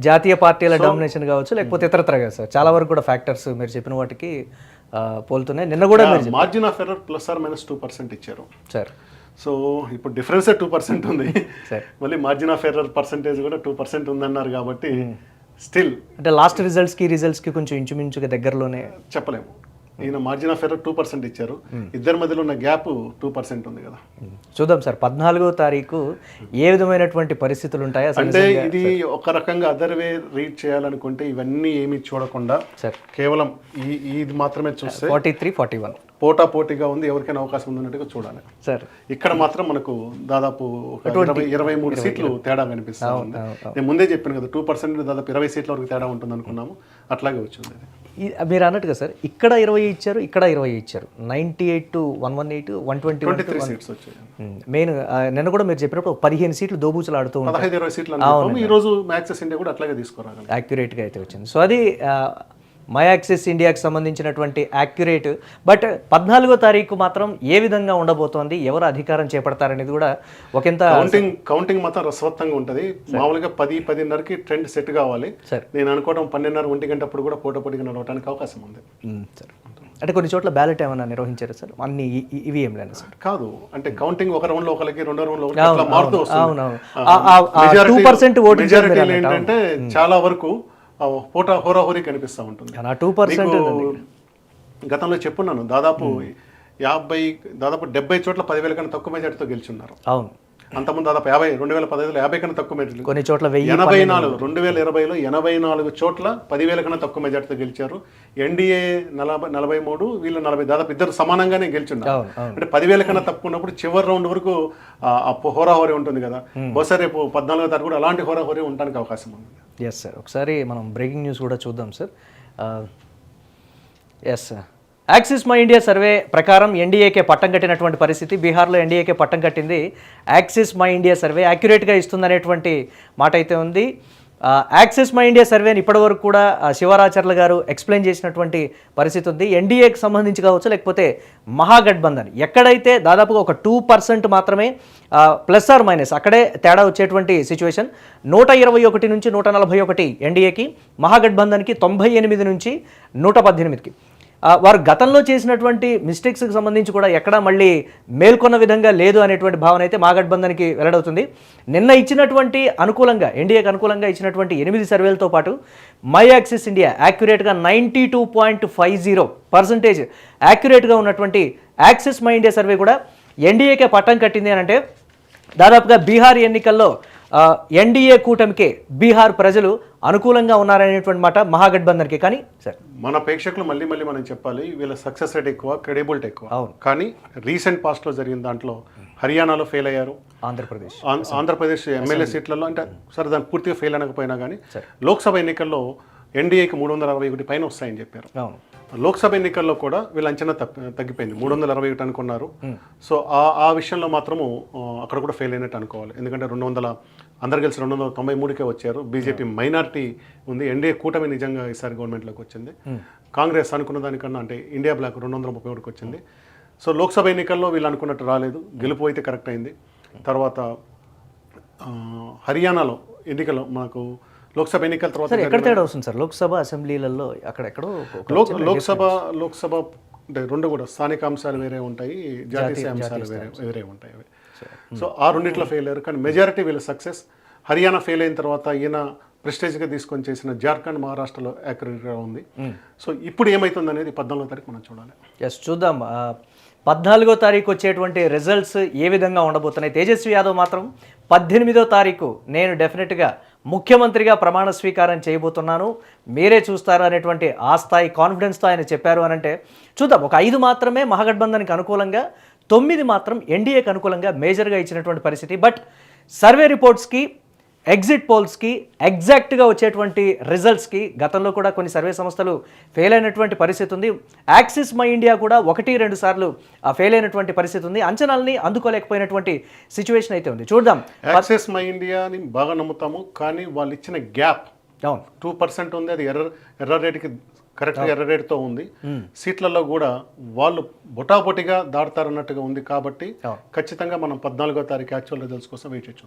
జాతీయ పార్టీల డామినేషన్ కావచ్చు, లేకపోతే ఇతరత్రగా సార్ చాలా వరకు కూడా ఫ్యాక్టర్స్ మీరు చెప్పిన వాటికి పోలుతున్నాయి. నిన్న కూడా మార్జిన్ ఆఫ్ ఎర్రర్ +or-2% ఇచ్చారు సార్. సో ఇప్పుడు డిఫరెన్సే 2% ఉంది, మళ్ళీ మార్జిన్ ఆఫ్ ఎర్రర్ పర్సంటేజ్ కూడా 2% ఉందన్నారు కాబట్టి స్టిల్ అంటే లాస్ట్ రిజల్ట్స్కి కొంచెం ఇంచుమించుగా దగ్గరలోనే చెప్పలేము. ఈయన మార్జిన్ ఆఫ్ ఎర్రర్ 2% ఇచ్చారు, ఇద్దరి మధ్యలో ఉన్న గ్యాప్ 2% ఉంది కదా. చూద్దాం సార్ 14వ తారీఖు ఏ విధమైనటువంటి పరిస్థితులు ఉంటాయో. అంటే ఇది ఒక రకంగా అదర్ వే రీడ్ చేయాలనుకుంటే ఇవన్నీ ఏమి చూడకుండా సార్ కేవలం ఇది మాత్రమే చూస్తే 43-41 పోటీగా ఉంది, ఎవరికైనా అవకాశం ఉందన్నట్టుగా చూడాలి సార్. ఇక్కడ మాత్రం మనకు దాదాపు 23 సీట్లు తేడా కనిపిస్తా ఉంది. నేను ముందే చెప్పాను కదా 2% దాదాపు 20 సీట్ల వరకు తేడా ఉంటుంది అనుకున్నాము, అట్లాగే వచ్చింది. మీరు అన్నట్టుగా సార్ ఇక్కడ 20 ఇచ్చారు, ఇక్కడ 20 ఇచ్చారు. 98 to 118 123 సీట్స్ వచ్చాయి. మెయిన్ నిన్న కూడా మీరు చెప్పినప్పుడు 15 సీట్లు దోబూచులు ఆడుతూ 15-20 సీట్లు అనుకున్నాము. ఈ రోజు మ్యాక్సెస్ ఇండియా కూడా అట్లాగే తీసుకురాగలరు, యాక్యురేట్గా అయితే వచ్చింది. సో అది మై యాక్సెస్ ఇండియాకి సంబంధించినటువంటి యాక్యురేట్. బట్ 14వ తారీఖు మాత్రం ఏ విధంగా ఉండబోతోంది, ఎవరు అధికారం చేపడతారనేది కూడా ఒకంత కౌంటింగ్ మాత్రం రసవత్తంగా ఉంటుంది. మామూలుగా 10-10:30కి ట్రెండ్ సెట్ కావాలి. నేను అనుకోవడం 12:30-1 గంటప్పుడు కూడా పోటీగా నడవడానికి అవకాశం ఉంది సార్. అంటే కొన్ని చోట్ల బ్యాలెట్ ఏమైనా నిర్వహించారు సార్? అన్ని ఈవీఎం లేనా సార్? కాదు, అంటే కౌంటింగ్ ఒక రౌండ్ లో ఒకరికి, రెండో రౌండ్ లో ఒకరికి మారుతూ వస్తుంది. 2% ఓటింగ్ ఏంటంటే చాలా వరకు హోరాహోరీ కనిపిస్తూ ఉంటుంది. 2% గతంలో చెప్పున్నాను, దాదాపు 70 చోట్ల 10,000 కన్నా తక్కువ మెజార్టీతో గెలిచున్నారు. అవును, అంతకుముందు దాదాపు 2015లో 50 కన్నా తక్కువ మెజార్టీ, కొన్ని చోట్ల 84 2020లో 84 చోట్ల 10,000 కన్నా తక్కువ మెజార్టీతో గెలిచారు. ఎన్డీఏ 43, వీళ్ళు 40, దాదాపు ఇద్దరు సమానంగానే గెలిచున్నారు. అంటే 10,000 కన్నా తక్కువ ఉన్నప్పుడు చివరి రౌండ్ వరకు హోరాహోరీ ఉంటుంది కదా. బహుశా రేపు 14వ తారీఖు కూడా అలాంటి హోరాహోరీ ఉండడానికి అవకాశం ఉంది. ఎస్ సార్, ఒకసారి మనం బ్రేకింగ్ న్యూస్ కూడా చూద్దాం sir. Yes sir, Axis my India survey ప్రకారం ఎన్డీఏకే పట్టం కట్టినటువంటి పరిస్థితి. బీహార్లో ఎన్డీఏకే పట్టం కట్టింది. యాక్సిస్ మై ఇండియా సర్వే యాక్యురేట్గా ఇస్తుందనేటువంటి మాట అయితే ఉంది. యాక్సిస్ మై ఇండియా సర్వేని ఇప్పటివరకు కూడా శివరాచర్ల గారు ఎక్స్ప్లెయిన్ చేసినటువంటి పరిస్థితి ఉంది. ఎన్డీఏకి సంబంధించి కావచ్చు, లేకపోతే మహాగఠబంధన్ ఎక్కడైతే దాదాపుగా ఒక 2% మాత్రమే +or- అక్కడే తేడా వచ్చేటువంటి సిచ్యువేషన్. 121 నుంచి 141 ఎన్డీఏకి, మహాగఠబంధన్కి 98 నుంచి 118కి. వారు గతంలో చేసినటువంటి మిస్టేక్స్కి సంబంధించి కూడా ఎక్కడా మళ్ళీ మేల్కొన్న విధంగా లేదు అనేటువంటి భావన అయితే మహాగఠబంధన్కి వెల్లడవుతుంది. నిన్న ఇచ్చినటువంటి అనుకూలంగా, ఎన్డీఏకి అనుకూలంగా ఇచ్చినటువంటి 8 సర్వేలతో పాటు మై యాక్సిస్ ఇండియా యాక్యురేట్గా 92.50% యాక్యురేట్గా ఉన్నటువంటి యాక్సిస్ మై ఇండియా సర్వే కూడా ఎన్డీఏకే పట్టం కట్టింది అని అంటే దాదాపుగా బీహార్ ఎన్నికల్లో ఎన్డీఏ కూటమికే బీహార్ ప్రజలు అనుకూలంగా ఉన్నారనేటువంటి మాట మహాగఠబంధన్కి. కానీ సార్ మన ప్రేక్షకులు మళ్ళీ మనం చెప్పాలి, వీళ్ళ సక్సెస్ రేట్ ఎక్కువ, క్రెడిబిలిటీ ఎక్కువ. కానీ రీసెంట్ పాస్ట్లో జరిగిన దాంట్లో హర్యానాలో ఫెయిల్ అయ్యారు, ఆంధ్రప్రదేశ్ ఎమ్మెల్యే సీట్లలో, అంటే సరే దాన్ని పూర్తిగా ఫెయిల్ అనకపోయినా కానీ లోక్సభ ఎన్నికల్లో ఎన్డీఏకి 361 పైన వస్తాయని చెప్పారు. లోక్సభ ఎన్నికల్లో కూడా వీళ్ళ అంచనా తగ్గిపోయింది, 361 అనుకున్నారు. సో ఆ విషయంలో మాత్రము అక్కడ కూడా ఫెయిల్ అయినట్టు అనుకోవాలి. ఎందుకంటే అందరు కలిసి 293కే వచ్చారు. బీజేపీ మైనారిటీ ఉంది. ఎన్డీఏ కూటమి నిజంగా ఈసారి గవర్నమెంట్లోకి వచ్చింది. కాంగ్రెస్ అనుకున్న దానికన్నా, అంటే ఇండియా బ్లాక్ 231కి వచ్చింది. సో లోక్సభ ఎన్నికల్లో వీళ్ళు అనుకున్నట్టు రాలేదు, గెలుపు అయితే కరెక్ట్ అయింది. తర్వాత హర్యానాలో ఎన్నికల్లో మనకు లోక్సభ ఎన్నికల తర్వాత ఎక్కడ తేడా వస్తుంది సార్? లోక్సభ అసెంబ్లీలలో అక్కడెక్కడో లోక్సభ అంటే రెండు కూడా స్థానిక అంశాలు వేరే ఉంటాయి, జాతీయ అంశాలు వేరే ఉంటాయి. సో ఆ రెండిట్లో ఫెయిల్ అయ్యారు. కానీ మెజారిటీ వీళ్ళ సక్సెస్. హర్యానా ఫెయిల్ అయిన తర్వాత ఈయన ప్రెస్టేజ్గా తీసుకొని చేసిన జార్ఖండ్, మహారాష్ట్రలో యాక్యురేట్గా ఉంది. సో ఇప్పుడు ఏమవుతుంది అనేది 14వ తారీఖు మనం చూడాలి. ఎస్, చూద్దాం 14వ తారీఖు వచ్చేటువంటి రిజల్ట్స్ ఏ విధంగా ఉండబోతున్నాయి. తేజస్వి యాదవ్ మాత్రం 18వ తారీఖు నేను డెఫినెట్గా ముఖ్యమంత్రిగా ప్రమాణ స్వీకారం చేయబోతున్నాను, మీరే చూస్తారు అనేటువంటి ఆ స్థాయి కాన్ఫిడెన్స్తో ఆయన చెప్పారు అని అంటే చూద్దాం. ఒక 5 మాత్రమే మహాగఠబంధన్కి అనుకూలంగా, 9 మాత్రం ఎన్డీఏకి అనుకూలంగా మేజర్గా ఇచ్చినటువంటి పరిస్థితి. బట్ సర్వే రిపోర్ట్స్కి ఎగ్జిట్ పోల్స్కి ఎగ్జాక్ట్గా వచ్చేటువంటి రిజల్ట్స్కి గతంలో కూడా కొన్ని సర్వే సంస్థలు ఫెయిల్ అయినటువంటి పరిస్థితి ఉంది. యాక్సిస్ మై ఇండియా కూడా 1-2 సార్లు ఫెయిల్ అయినటువంటి పరిస్థితి ఉంది. అంచనాల్ని అందుకోలేకపోయినటువంటి సిచ్యువేషన్ అయితే ఉంది. చూద్దాం. యాక్సెస్ మై ఇండియాని బాగా నమ్ముతాము, కానీ వాళ్ళు ఇచ్చిన గ్యాప్ అవును 2% ఉంది. అది ఎర్రర్ రేట్కి కరెక్ట్గా ఎర్రర్ రేట్తో ఉంది. సీట్లలో కూడా వాళ్ళు బొటాబొటిగా దాడతారన్నట్టుగా ఉంది. కాబట్టి ఖచ్చితంగా మనం 14వ తారీఖు యాక్చువల్ రిజల్ట్స్ కోసం వెయిట్ చేయొచ్చు.